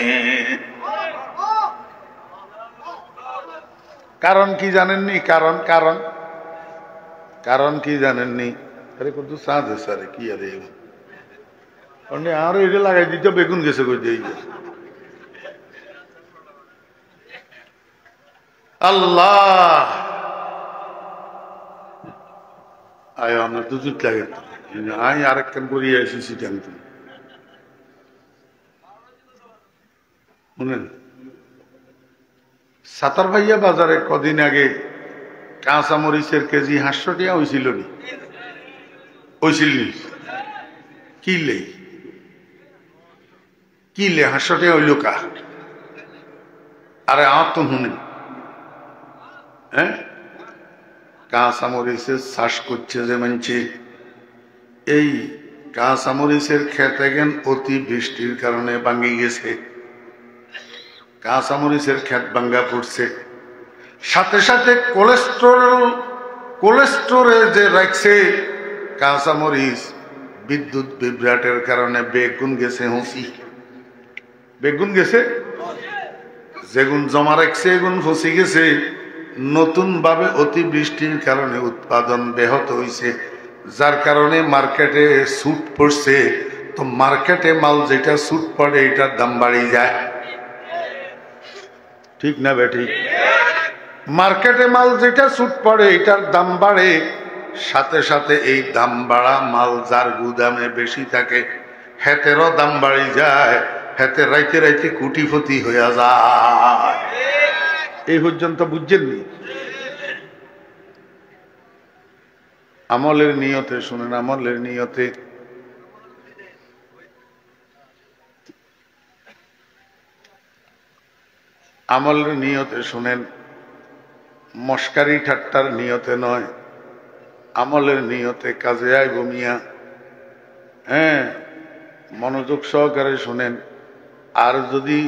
কারণ কি জানেননি? কারণ কি জানেননি? আরে কত সাজ সারে কি আরে আরো এটা লাগাই দিতে বেগুন গেছে কই দিয়ে। আল্লাহ আয় আমরা তো জুত লাগে, আই আরেকখান করিয়ে এসেছি জানতো শুনেন। সাতার ভাইয়া বাজারে কদিন আগে কাঁচা মরিচের কেজি 500 টাকা হয়েছিল নি? ওইছিলি কিলে কিলে হাসতে হইল কা আরে আমার তো শুনি হ্যাঁ কাঁচামরিচের চাষ করছে যে মানছে এই কাঁচামরিচের খেতে গেন অতি বৃষ্টির কারণে ভাঙ্গি গেছে কাঁচামরিচের ক্ষেত ভাঙ্গা পড়ছে সাথে সাথে কোলেস্টোরে যে রাখছে কাঁচামরিচ বিদ্যুৎ বিভ্রাটের কারণে বেগুন গেছে হুঁচি বেগুন গেছে যেগুন জমা রাখছে এগুন ফসি গেছে নতুন ভাবে অতিবৃষ্টির কারণে উৎপাদন ব্যাহত হয়েছে যার কারণে মার্কেটে ছুট পড়ছে তো মার্কেটে মাল যেটা ছুট পড়ে এটার দাম বাড়ি যায় ঠিক না বেঠিক মার্কেটে মাল যেটা ছুট পড়ে এটার দাম বাড়ে সাথে সাথে এই দাম বাড়া মাল যার গুদামে বেশি থাকে হেতেরও দাম বাড়ি যায় হেতে রাইতে রাইতে কুটিপতি হইয়া যায় এই পর্যন্ত বুঝছেননি আমলের নিয়তে শুনেন আমলের নিয়তে আমলের নিয়তে শুনেন মস্কারি ঠাট্টার নিয়তে নয় আমলের নিয়তে কাজে আইব মিয়া হ্যাঁ মনোযোগ সহকারে শুনেন আর যদি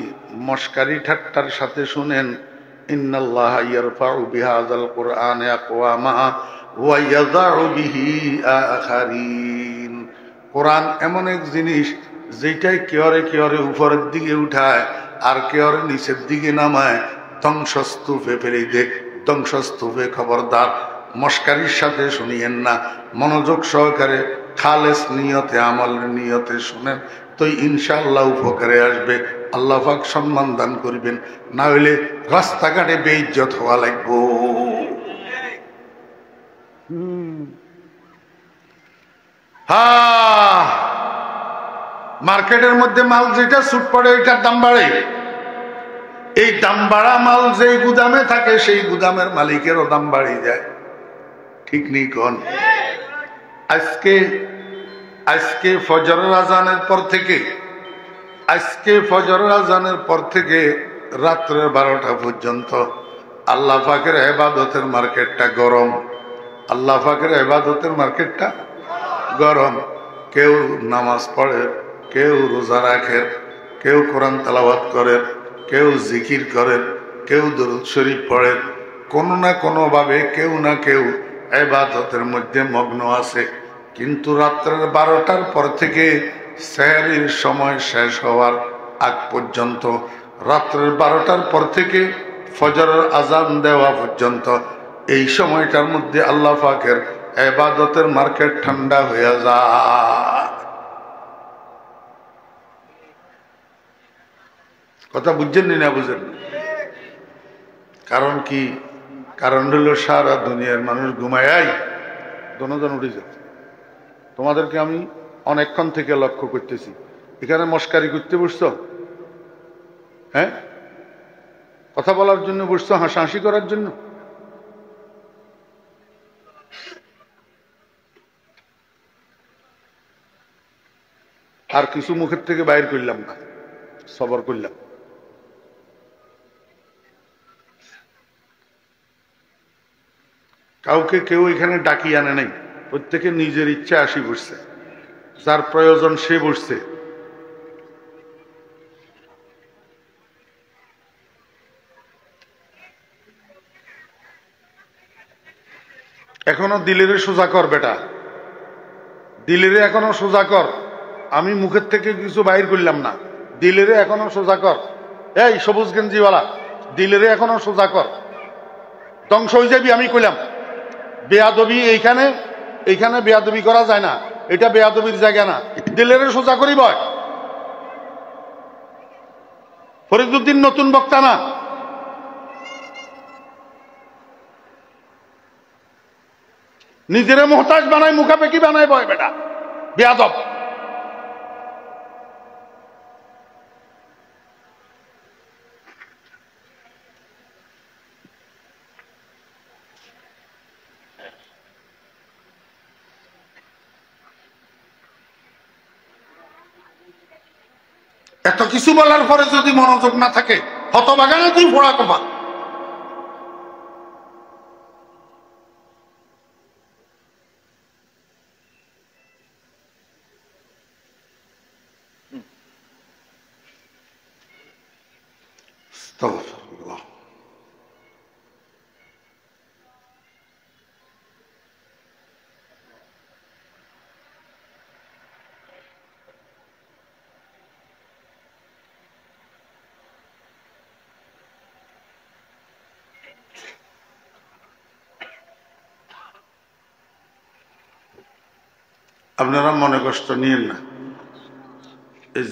মস্কারি ঠাট্টার সাথে শুনেন ইন্নাল্লাহা ইয়ারফাউ বিহাযাল কুরআনি আকওয়ামা ওয়া ইয়াযাউ বিহি আখারিন কোরআন এমন এক জিনিস যেটাই কেয়রে কেয়রে উপরের দিকে উঠায় আর কেয়রে নিচের দিকে নামায় ধ্বংসস্তূপে ফেলে দে ধ্বংসস্তূপে খবরদার মস্কারির সাথে শুনিয়েন না মনোযোগ সহকারে খালেস নিয়তে আমলের নিয়তে শুনেন তো ইনশাআল্লাহ উপকারে আসবে আল্লাহ পাক সম্মান দান করবেন না হইলে রাস্তাঘাটে বেইজ্জত হওয়া লাগবো মার্কেটের মধ্যে মাল যেটা ছুট পড়ে এটার দাম বাড়ে এই দাম বাড়া মাল যেই গুদামে থাকে সেই গুদামের মালিকেরও দাম বাড়িয়ে যায় ঠিক নেই কোন আজকে ফজরের আজানের পর থেকে রাত্রের 12টা পর্যন্ত আল্লাহ পাকের ইবাদতের মার্কেটটা গরম আল্লাহ পাকের ইবাদতের মার্কেটটা গরম কেউ নামাজ পড়ে কেউ রোজা রাখে কেউ কোরআন তেলাওয়াত করে কেউ জিকির করে কেউ দরুদ শরীফ পড়ে কোনো না কোনো ভাবে কেউ না কেউ ইবাদতের মধ্যে মগ্ন আছে কিন্তু রাত্রের 12টার পর থেকে সেহরির সময় শেষ হওয়ার আগ পর্যন্ত রাত্রের 12টার পর থেকে ফজরের আজান দেওয়া পর্যন্ত এই সময়টার মধ্যে আল্লাহ পাকের ইবাদতের মার্কেট ঠান্ডা হয়ে যায় কথা বুঝছেন না বুঝেন কারণ কি কারণ হলো সারা দুনিয়ার মানুষ ঘুমায় দনজন উঠে যায় তোমাদেরকে আমি অনেকক্ষণ থেকে লক্ষ্য করতেছি এখানে মস্কারি করতে বসছো হ্যাঁ কথা বলার জন্য বসছো হাসাহাসি করার জন্য আর কিছু মুখের থেকে বাইর করলাম না সবর করলাম কাউকে কেউ এখানে ডাকি আনে নাই প্রত্যেকে নিজের ইচ্ছা আসি বসছে যার প্রয়োজন সে বসছে এখনো দিলের সোজা কর বেটা দিলের এখনো সোজা কর আমি মুখের থেকে কিছু বাইর করলাম না দিলের এখনো সোজা কর এই সবুজ গেঞ্জিওয়ালা দিলের এখনো সোজা কর ধ্বংস হয়ে যাবি আমি কইলাম বেয়াদবি এইখানে বেয়াদবি করা যায় না এটা বেয়াদবির জায়গা না দিলের সোজা করি বয় ফরিদুদ্দিন নতুন বক্তা না নিজেরে মোহতাজ বানায় মুখাপেকি বানায় বয় বেটা বেয়াদব এত কিছু বলার পরে যদি মনোযোগ না থাকে, হতবাগানে তুই ফোড়া কপা। আস্তাগফিরুল্লাহ। আপনারা মনে কষ্ট নিয়েন না,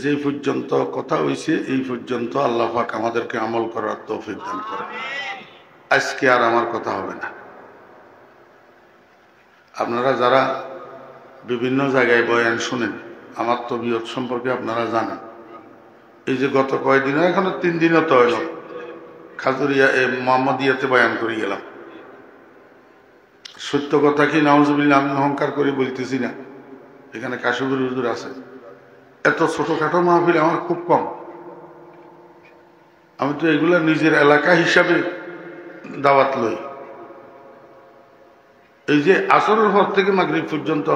যে পর্যন্ত কথা হয়েছে এই পর্যন্ত আল্লাহ পাক আমাদেরকে আমল করার তৌফিক দান করে। আজকে আর আমার কথা হবে না। আপনারা যারা বিভিন্ন জায়গায় বয়ান শুনেন, আমার তবিয়ত সম্পর্কে আপনারা জানেন। এই যে গত কয়েকদিন, এখনো 3 দিনও তো হইল, খাজুরিয়া মোহাম্মদিয়াতে বয়ান করে গেলাম। সত্য কথা কি নাউজুবিল্লাহ, আমি অহংকার করে বলতেছি না, এখানে কাশিবুর হুজুর আছে। এত ছোটখাটো মাহফিল আমার খুব কম। আমি তো এগুলা নিজের এলাকা হিসাবে দাওয়াত লই। এই যে আসরের পর থেকে মাগরিব পর্যন্ত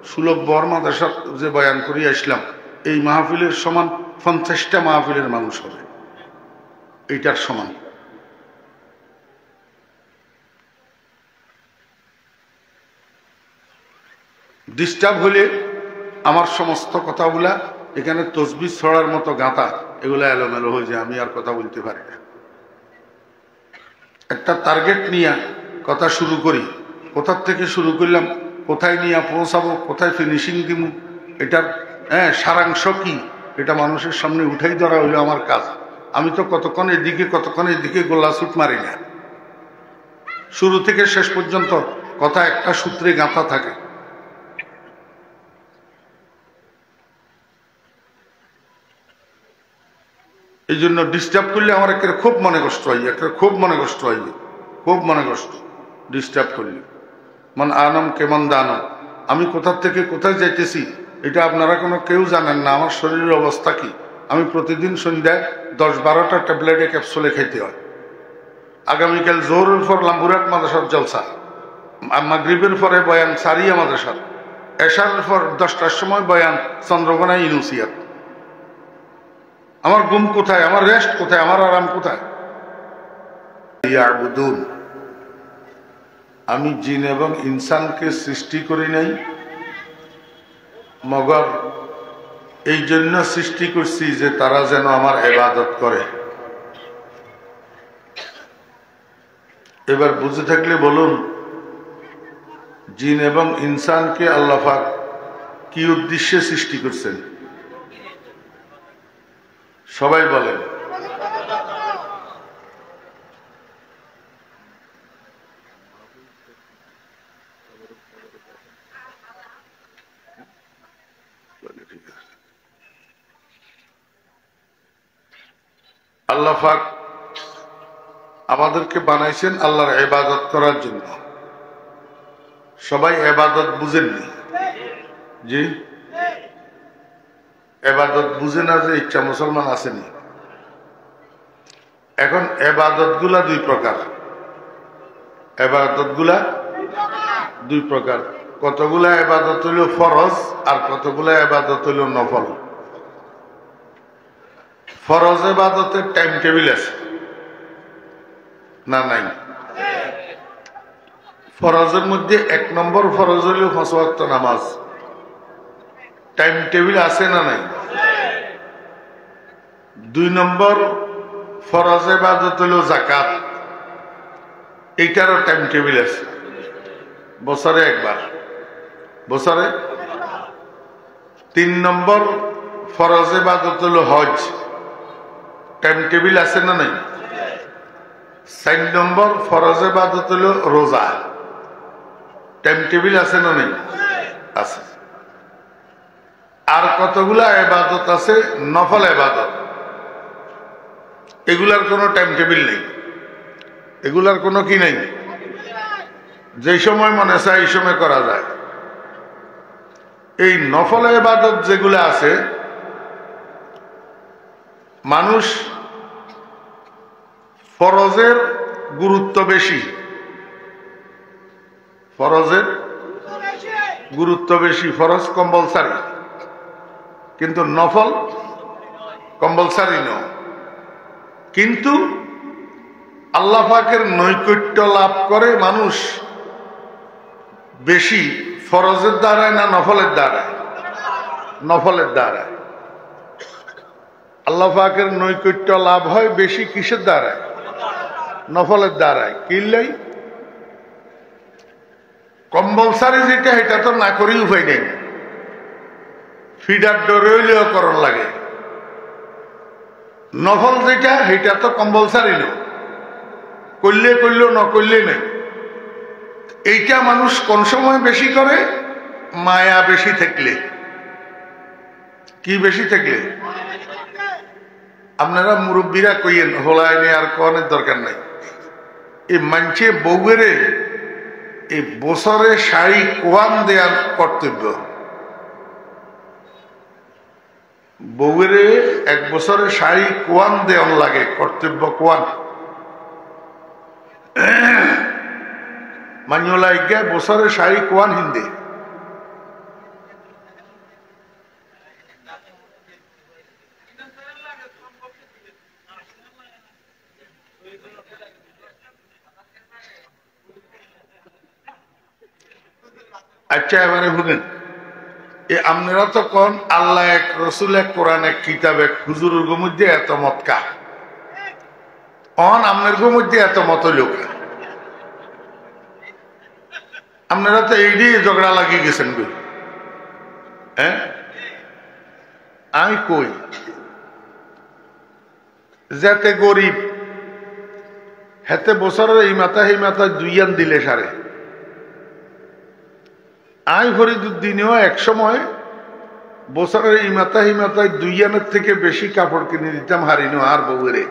সুলভ বর মাদ্রাসার যে বয়ান করে আসলাম, এই মাহফিলের সমান 50টা মাহফিলের মানুষ হবে, এইটার সমান। ডিস্টার্ব হলে আমার সমস্ত কথাগুলা এখানে তসবিহ ছড়ার মতো গাঁথা, এগুলা এলোমেলো হয়ে যায়, আমি আর কথা বলতে পারি না। একটা টার্গেট নিয়ে কথা শুরু করি, কোথার থেকে শুরু করলাম, কোথায় নিয়ে পৌঁছাবো, কোথায় ফিনিশিং দিব, এটার সারাংশ কি, এটা মানুষের সামনে উঠাই ধরা হইলো আমার কাজ। আমি তো কতক্ষণ এদিকে গোল্লা ছুট মারি না। শুরু থেকে শেষ পর্যন্ত কথা একটা সূত্রে গাঁথা থাকে। এই জন্য ডিস্টার্ব করলে আমার একটা খুব মনে কষ্ট হয়, খুব মনে কষ্ট ডিস্টার্ব করলে। মানে আনম কেমন দানম, আমি কোথার থেকে কোথায় যাইতেছি এটা আপনারা কেউ জানেন না। আমার শরীরের অবস্থা কি, আমি প্রতিদিন সন্ধ্যায় 10-12টা ট্যাবলেটে ক্যাপসুলে খাইতে হয়। আগামীকাল জোহরের পর লাম্বুরাট মাদ্রাসার জলসা, মাগরিবের পরে বয়ান সারিয়া মাদ্রাসার, এশারের পর 10টার সময় বয়ান চন্দ্রকোনা ইউনুসিয়াত। আমার ঘুম কোথায়, আমার রেস্ট কোথায়, আমার আরাম কোথায়? ইয়াবুদুন, আমি জিন এবং ইনসানকে সৃষ্টি করি নাই, মগর এই জন্য সৃষ্টি করছি যে তারা যেন আমার ইবাদত করে। এবার বুঝে থাকলে বলুন, জিন এবং ইনসানকে আল্লাহ পাক কি উদ্দেশ্যে সৃষ্টি করছেন? সবাই বলেন। আল্লাহ পাক আমাদেরকে বানাইছেন আল্লাহর ইবাদত করার জন্য। সবাই ইবাদত বুঝেননি? জি, ইবাদত বুঝে না যে ইচ্ছা মুসলমান আসেনি। এখন ইবাদত গুলা দুই প্রকার, কতগুলা ইবাদত হইল ফরজ আর কতগুলা ইবাদত হইল নফল। ফরজ ইবাদতের টাইম টেবিল আছে না? নাই। ফরজের মধ্যে 1 নম্বর ফরজ হইল 5 ওয়াক্ত নামাজ, টাইম টেবিল আছে না নাই? 2 নম্বর ফরজ ইবাদত হইল যাকাত, এইটারও টাইম টেবিল আছে, বছরে একবার। 3 নম্বর ফরজ ইবাদত হইল হজ, টাইম টেবিল আছে না নাই? 4 নম্বর ফরজ ইবাদত হইল রোজা, টাইম টেবিল আছে না নাই? আছে। আর কতগুলা ইবাদত আছে নফল ইবাদত, এগুলার কোনো টাইম টেবিল নেই, এগুলার কোনো কি নেই, যে সময় মনে চায় এই সময় করা যায়। এই নফল ইবাদত যেগুলো আছে মানুষ ফরজের গুরুত্ব বেশি, ফরজের গুরুত্ব বেশি, ফরজ কম্পালসারি, কিন্তু নফল কম্পালসারি নয়। কিন্তু আল্লাহ পাকের নৈকট্য লাভ করে মানুষ বেশি ফরজের দ্বারায় না নফলের দ্বারায়? নফলের দ্বারায়। আল্লাহ পাকের নৈকট্য লাভ হয় বেশি কিসের দ্বারায়? নফলের দ্বারায়। কিনলেই কম্পালসারি যেটা এটা তো না করেই উপায় নেই, ফিডার ডরেও করণ লাগে। নফল যেটা সেটা তো কম্পালসারি নয়, করলে করলেও না করলে নেই। এইটা মানুষ কোন সময় বেশি করে? মায়া বেশি থাকলে। কি বেশি থাকলে? আপনারা মুরব্বীরা কইয়েন, হোলায় নিয়ে আর কনের দরকার নাই। এই মানছে বউয়েরে এই বছরে শাড়ি কোয়ান দেওয়ার কর্তব্য। বউয়েরে এক বছরে শাড়ি কোয়ান দেওয়ার লাগে, কর্তব্য কোয়ান। মানিওলা ইজ্ঞায় বছরে শাড়ি কোয়ান হিন্দে। আচ্ছা, এবারে শুনেন, আপনারা তো কোন আল্লাহ এক, রসুল এক, কোরআন এক, কিতাব এক, হুজুরের মধ্যে এত মত কা অন আপনার মধ্যে এত মত লোক, আপনারা তো এই দিয়ে ঝগড়া লাগিয়ে গেছেন। হ্যাঁ, আমি কই যাতে গরিব হেতে বছরের এই মাথা সেই মাথা দুইয়ান দিলে সারে। আমি ফরিদুদ্দিনেও এক সময় বছরের এই মাথায় এই মাথায় দুইয়ানের থেকে বেশি কাপড় কিনে দিতাম হারিনো আর বউরে।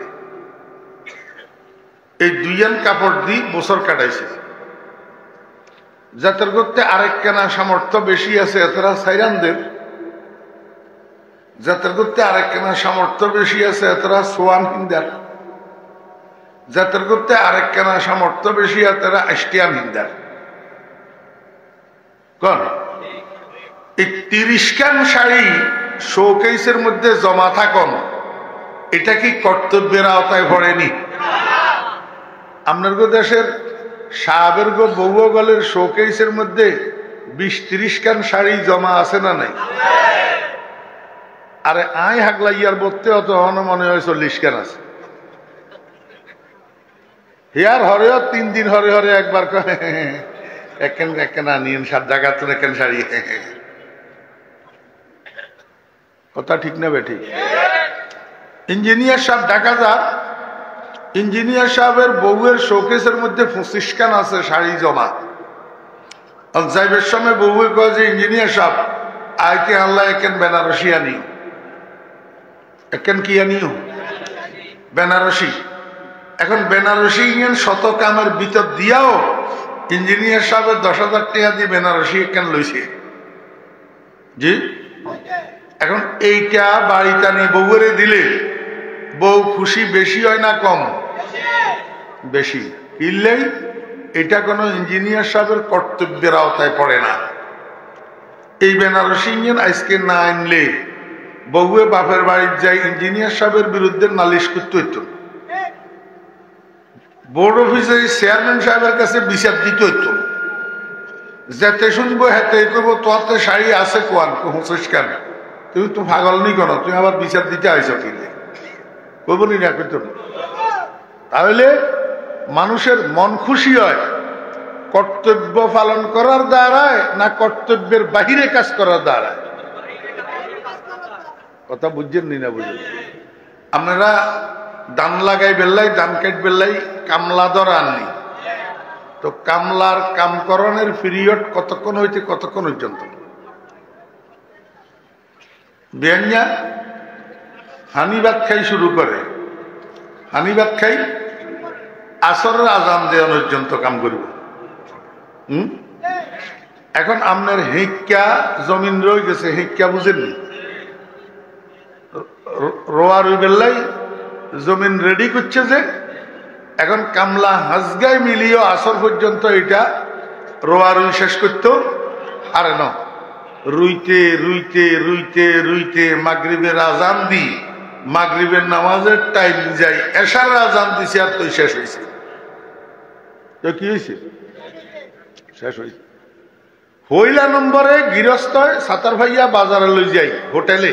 এই দুইয়ান কাপড় দিয়ে বছর কাটাইছে। যাদের করতে আরেক কেনা সামর্থ্য বেশি আছে এতরা সাইরানদের, যাদের করতে আরেক কেনা সামর্থ্য বেশি আছে এতরা সোয়ান হিন্দার, যাদের করতে আরেক কেনা সামর্থ্য বেশি এতরা আষ্টিয়ান হিন্দার। কোন এই 30 খান শাড়ি শোকেসের মধ্যে জমা থাকুন, এটা কি কর্তব্যের আওতায় পড়েনি? আপনার দেশের সাহাবের বউ গলের শোকেসের মধ্যে 20-30 খান শাড়ি জমা আছে না নাই? আরে আই হাগলা ইয়ার বলতে অত মনে হয় 40 খান আছে। হিয়ার হরেও 3 দিন হরে হরে একবার আনিয়েন 7 জায়গা তো একেন শাড়ি। কথা ঠিক না বেঠি? ইঞ্জিনিয়ার সাহেব ঢাকা যান, ইঞ্জিনিয়ার সাহেবের বউয়ের শোকেসের মধ্যে 25 খান আছে শাড়ি জমা। যাইবের সময় বউয়ে কয় যে ইঞ্জিনিয়ার সাহেব আইকে আল্লাহ একেন বেনারসি আনিও। একেন কি আনিও? বেনারসি। এখন বেনারসি শত কামের ভিতর দিয়াও ইঞ্জিনিয়ার সাহেবের 10,000 টাকা দিয়ে বেনারসি কেন লইছে? জি, এখন এইটা বাড়িটা নিয়ে বউরে দিলে বউ খুশি বেশি হয় না কম? বেশি। কিনলেই এটা কোনো ইঞ্জিনিয়ার সাহেবের কর্তব্যের আওতায় পড়ে না। এই বেনারসি ইঞ্জিন আজকে না আনলে বউয়ে বাপের বাড়ির যাই ইঞ্জিনিয়ার সাহেবের বিরুদ্ধে নালিশ করতে হইতো, বোর্ড অফিসের চেয়ারম্যান সাহেবের কাছে বিচার দিতে হইতো। যেতে শুনবো হেতে করবো তোতে শাড়ি আছে কোয়ান হুঁচিস কেন, তুমি তো পাগল নি কেন, তুমি আবার বিচার দিতে আইছো কিনে করবো নি না করতো। তাহলে মানুষের মন খুশি হয় কর্তব্য পালন করার দ্বারায় না কর্তব্যের বাহিরে কাজ করার দ্বারায়? কথা বুঝছেন নি না? বুঝলেন? আপনারা ধান লাগাই বেল্লাই, ধান কাট বেল্লাই কামলা ধরা আননি তো কামলার কামকরণের পিরিয়ড কতক্ষণ হইতে কতক্ষণ পর্যন্ত? বেঞ্জা হানিবাদ খাই শুরু করে, হানিবাদ খাই আসরের আজান দেওয়া পর্যন্ত কাম করব। এখন আপনার হেঁকা জমিন রয়ে গেছে, হেঁকা বুঝেননি? রোয়া রুই বেল্লাই জমিন রেডি করছে, যে এখন কামলা হাজগায় মিলিয়ে আসর পর্যন্ত এটা রোয়া রুই শেষ করত আরে ন, রুইতে রুইতে রুইতে রুইতে মাগরিবের আজান দি, মাগরিবের নামাজের টাইম যাই, এশার আজান দিছে আর তুই শেষ হয়েছে। তো কি হয়েছে? শেষ হয়েছে। হইলা নম্বরে গৃহস্থ সাতার ভাইয়া বাজারে লই যাই হোটেলে,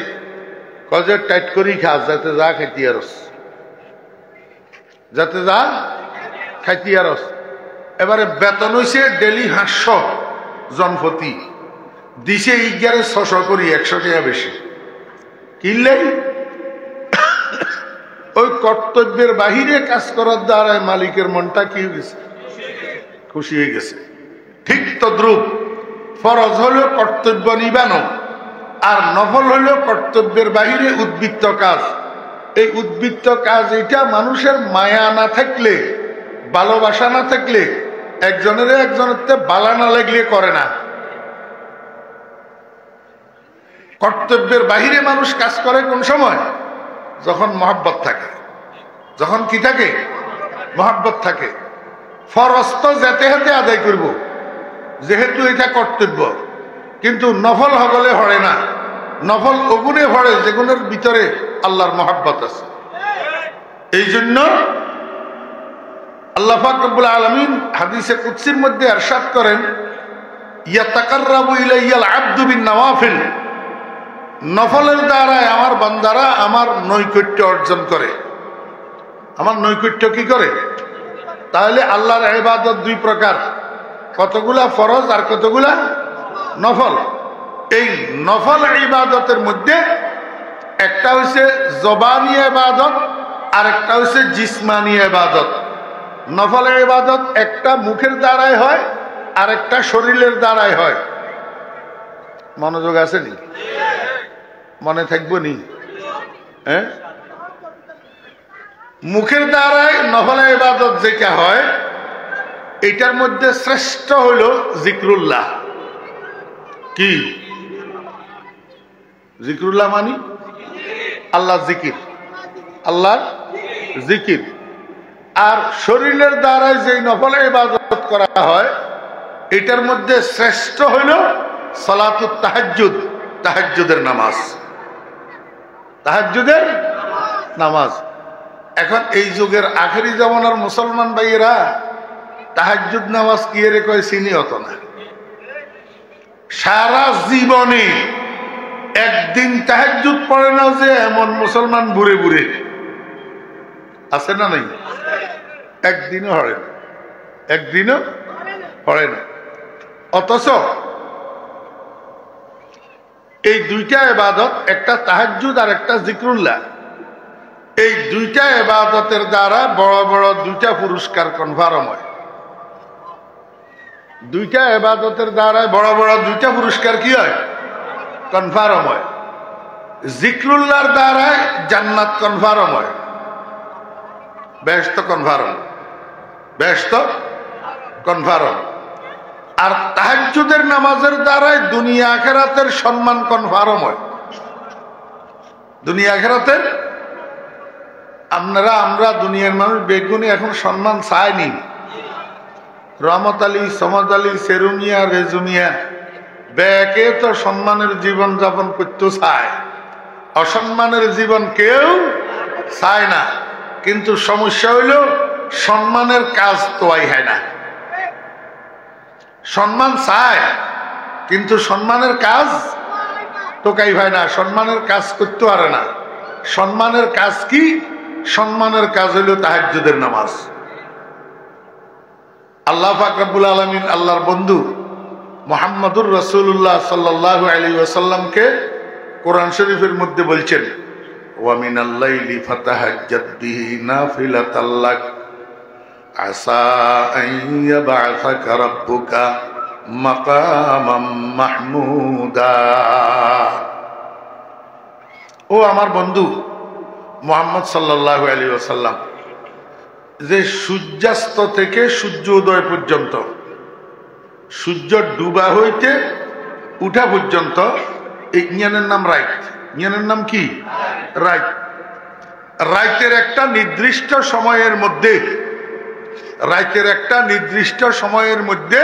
কজে টাইট করি খা, যাতে যা খাইতি আরস, যাতে যা খাইতি আরস। এবারে বেতন হইছে ডেলি 500 জনপ্রতি, দিছে 1100 করি, 100 টাকা বেশি। কিনলেই ওই কর্তব্যের বাহিরে কাজ করার দ্বারা মালিকের মনটা কি হয়ে গেছে? খুশি হয়ে গেছে। ঠিক তদ্রূপ ফরজ হলো কর্তব্য নিবানো, আর নফল হলো কর্তব্যের বাহিরে উদ্বৃত্ত কাজ। এই উদ্বৃত্ত কাজ এটা মানুষের মায়া না থাকলে, ভালোবাসা না থাকলে, একজনের একজনের বালা না লাগলে করে না। কর্তব্যের বাহিরে মানুষ কাজ করে কোন সময়? যখন মহব্বত থাকে। যখন কি থাকে? মহব্বত থাকে। ফরজ তো যেতে হাতে আদায় করব, যেহেতু এটা কর্তব্য, কিন্তু নফল হগলে হরে না। নফল ওগুনে হরে যেগুলোর ভিতরে আল্লাহর মহব্বত আছে। এই জন্য আল্লাহ পাক রব্বুল আলামিন হাদিসে কুদসির মধ্যে ইরশাদ করেন, ইয়াতাকাররাবু ইলাইয়াল আবদু বিন নওয়াফিল, নফলের দ্বারা আমার বান্দারা আমার নৈকট্য অর্জন করে। আমার নৈকট্য কি করে? তাহলে আল্লাহর ইবাদত দুই প্রকার, কতগুলা ফরজ আর কতগুলা নফল। এই নফল ইবাদতের মধ্যে একটা হচ্ছে জবানি ইবাদত আর একটা হচ্ছে জিসমানি ইবাদত। নফল ইবাদত একটা মুখের দ্বারাই হয় আর একটা শরীরের দ্বারাই হয়। মনোযোগ আছে নি? মনে থাকবো নি? হ্যাঁ, মুখের দ্বারাই নফল ইবাদত যেটা হয়, এটার মধ্যে শ্রেষ্ঠ হইল জিক্রুল্লাহ। কি জিক্রুল্লাহ? মানি আল্লাহ জিকির, আল্লাহর জিকির। আর শরীরের দ্বারাই যে নফল ইবাদত করা হয়, এটার মধ্যে শ্রেষ্ঠ হইল সালাতুত তাহাজ্জুদ, তাহাজ্জুদের নামাজ। তাহাজ্জুদের নামাজ। এখন এই যুগের আখেরি জামানার মুসলমান ভাইয়েরা তাহাজ্জুদ নামাজ কি এর কয় চিনি হতো না। সারা জীবনে একদিন তাহাজ্জুদ পড়ে না যে এমন মুসলমান বুড়ে বুড়ে আছে না? নাই, একদিনও হরে না, একদিনও হরে না। অথচ এই দুইটা ইবাদত, একটা তাহাজ্জুদ আর একটা জিক্রুল্লাহ, এই দুইটা ইবাদতের দ্বারা বড় বড় দুইটা পুরস্কার কনফার্ম হয়। দুইটা ইবাদতের দ্বারা বড় বড় দুইটা পুরস্কার কি হয়? কনফার্ম হয়। জিক্রুল্লাহর দ্বারা জান্নাত কনফার্ম হয়, বেহেশত কনফার্ম, বেহেশত কনফার্ম। আর তাহাজ্জুদের নামাজের দ্বারাই দুনিয়া আখিরাতের সম্মান কনফার্ম হয়। দুনিয়া আখিরাতের আমরা দুনিয়ার মানুষ বেগুনি এখন সম্মান চাইনি। রহমত আলী, সমদ আলী, সেরুমিয়া, রেজুমিয়া ব্যাকে তো সম্মানের জীবন যাপন করতে চায়, অসম্মানের জীবন কেউ চায় না। কিন্তু সমস্যা হইল সম্মানের কাজ তোয়াই হয় না। সম্মান চায় কিন্তু সম্মানের কাজ তোকাই হয় না, সম্মানের কাজ করতে পারে না। সম্মানের কাজ কি? সম্মানের কাজ হইল তাহাজ্জুদের নামাজ। আল্লাহ পাক রব্বুল আলামিন আল্লাহর বন্ধু মুহাম্মদুর রাসূলুল্লাহ সাল্লাল্লাহু আলাইহি ওয়াসাল্লামকে কোরআন শরীফের মধ্যে বলছেন, ওয়া মিনাল লাইলি ফাতাহাজ্জাদ বিহি নাফিলাতাল লাক আসা আন ইয়াবআসাকা রাব্বুকা মাকামাম মাহমুদা। ও আমার বন্ধু মুহাম্মদ সাল্লাল্লাহু আলাইহি ওয়াসাল্লাম, যে সূর্যাস্ত থেকে সূর্য উদয় পর্যন্ত, সূর্য ডুবা হইতে উঠা পর্যন্ত, এই জ্ঞানের নাম রাইট। জ্ঞানের নাম কি? রাইট। রাতের একটা নির্দিষ্ট সময়ের মধ্যে, রাতের একটা নির্দিষ্ট সময়ের মধ্যে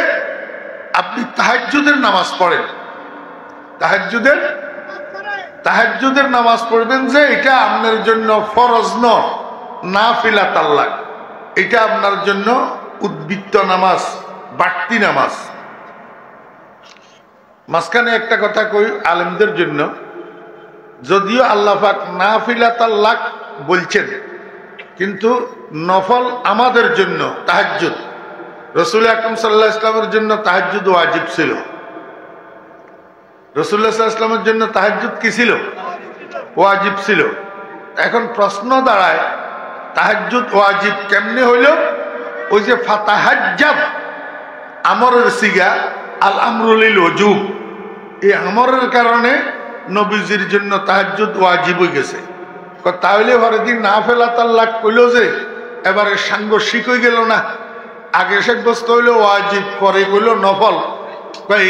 আপনি তাহাজ্জুদের নামাজ পড়েন। তাহাজ্জুদের নামাজ পড়বেন, যে এটা আপনার জন্য ফরজ নয়, নাফিলাত আল্লাহ, এটা আপনার জন্য উদ্বৃত্ত নামাজ, বাড়তি নামাজ। মাঝখানে একটা কথা কই আলেমদের জন্য, যদিও আল্লাহ পাক নাফিলাত আল্লাহ বলছেন, কিন্তু নফল আমাদের জন্য তাহাজ্জুদ, রাসূল আকরাম সাল্লাল্লাহু আলাইহি ওয়াসাল্লামের জন্য তাহাজ্জুদ ওয়াজিব ছিল। রাসূলুল্লাহ সাল্লাল্লাহু আলাইহি ওয়াসাল্লামের জন্য তাহাজ্জুদ কি ছিল? ওয়াজিব ছিল। এখন প্রশ্ন দাঁড়ায়, তাহাজ্জুদ ওয়াজিব কেমনে হইল? ওই যে ফাতাহাজ্জাব, আমরের সিগা, আল আমরু লিল ওজুব, এই আমরের কারণে নবীজির জন্য তাহাজ্জুদ ওয়াজিব হয়ে গেছে। তাহলে হরদিন নাফিলাত আল্লাহ কইল যে এবারে সাংঘর্ষিক হয়ে গেল না? আগে সাব্যস্ত হইল ওয়াজিব, পরে কইল নফল।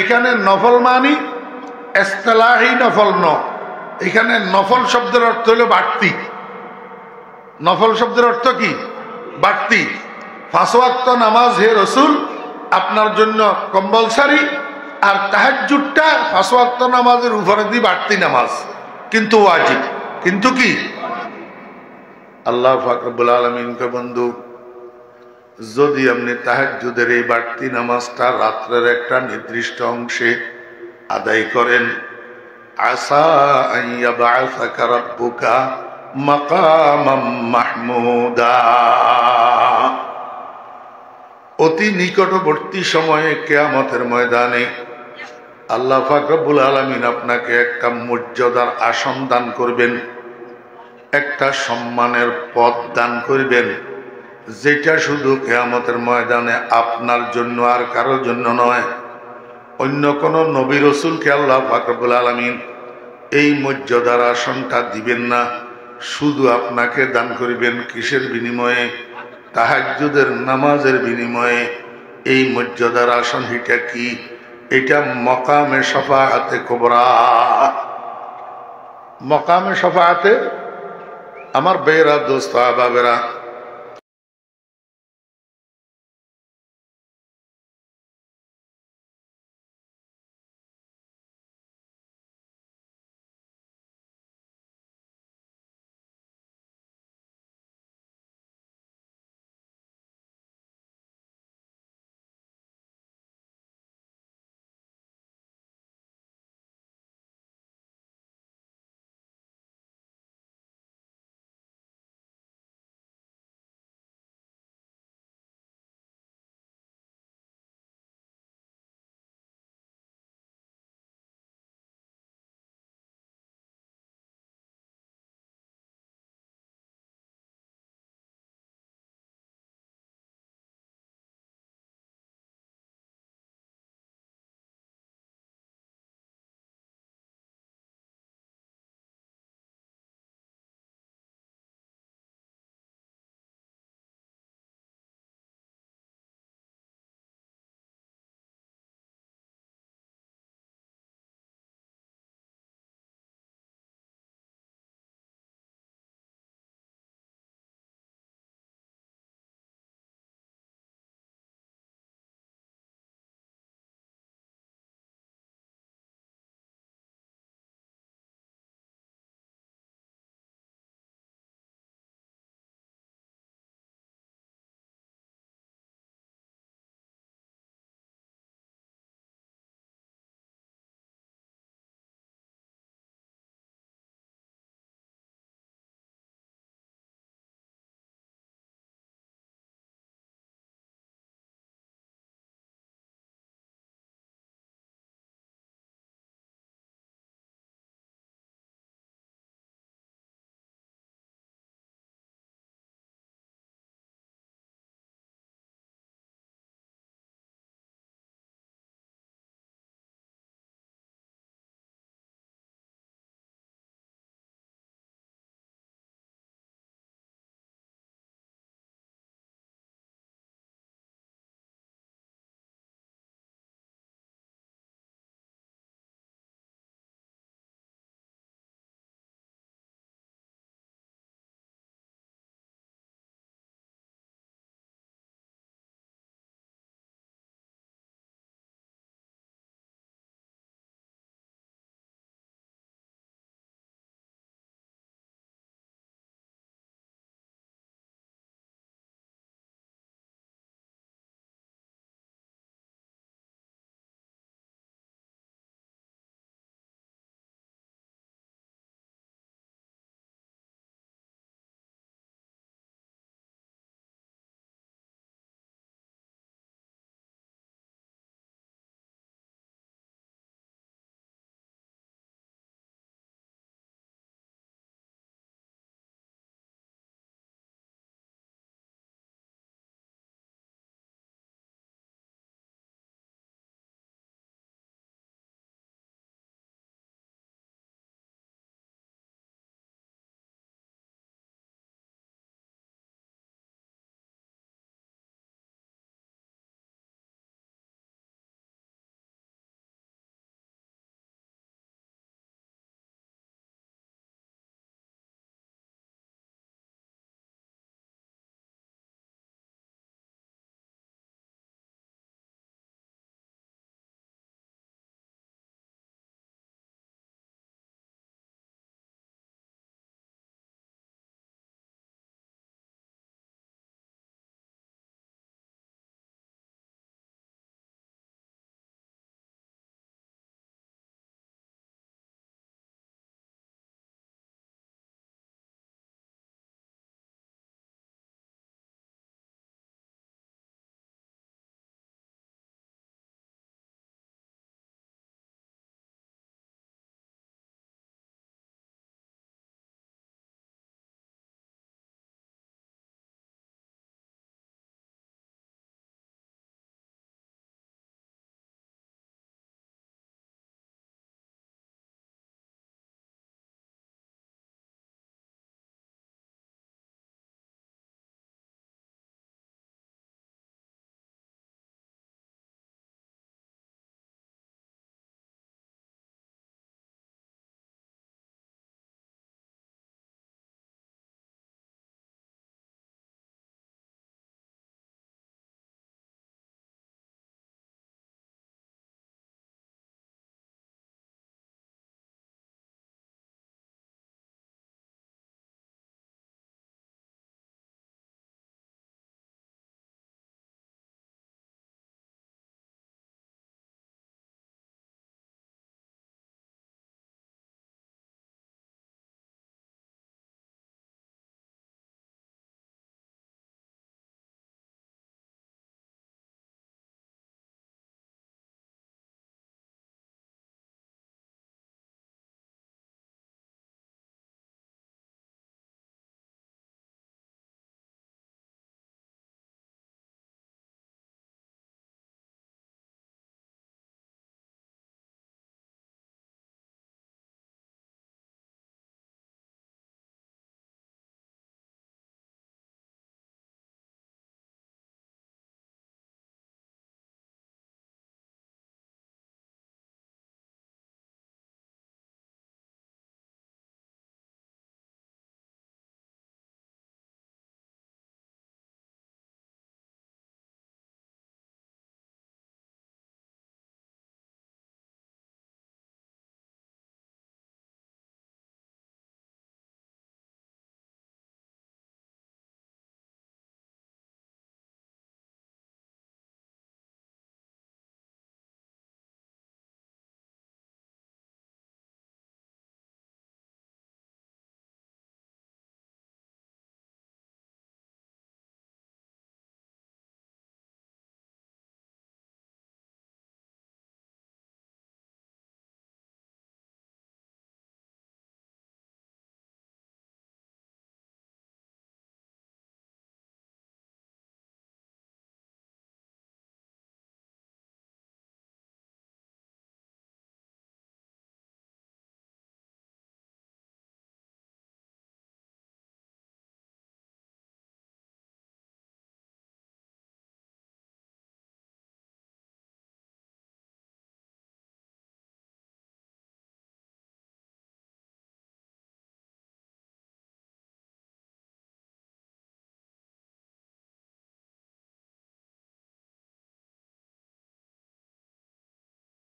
এখানে নফল মানি ইসতিলাহি নফল ন, এখানে নফল শব্দের অর্থ হইল বাড়তি। নফল শব্দের অর্থ কি? বাড়তি। 5 ওয়াক্ত নামাজ হে রসুল আপনার জন্য কম্পালসারি, আর তাহাজ্জুদটা 5 ওয়াক্ত নামাজের উপরে দিয়ে বাড়তি নামাজ, কিন্তু ওয়াজিব। কিন্তু কি? আল্লাহ পাক রব্বুল আলামিনকে বন্ধু, যদি আপনি তাহাজ্জুদের এই বাড়তি নামাজটা রাত্রের একটা নির্দিষ্ট অংশে আদায় করেন, আসা আন ইয়াবআসাকা রাব্বুকা মাকামাম মাহমুদা, অতি নিকটবর্তী সময়ে কিয়ামতের ময়দানে আল্লাহ পাক রব্বুল আলামিন আপনাকে একটা মর্যাদার আসন দান করবেন, একটা সম্মানের পদ দান করবেন, যেটা শুধু কিয়ামতের ময়দানে আপনার জন্য আর কারোর জন্য নয়। অন্য কোন নবী রাসূলকে আল্লাহ পাক রব্বুল আলামিন এই মর্যাদার আসনটা দিবেন না, শুধু আপনাকে দান করবেন। কিসের বিনিময়ে? তাহাজ্জুদের নামাজের বিনিময়ে। এই মর্যাদার আসন এটা কি? এটা মকামে শাফাআতে কুবরা। মকামে শাফাআতে আমার বেরা দোস্ত আহবাবেরা,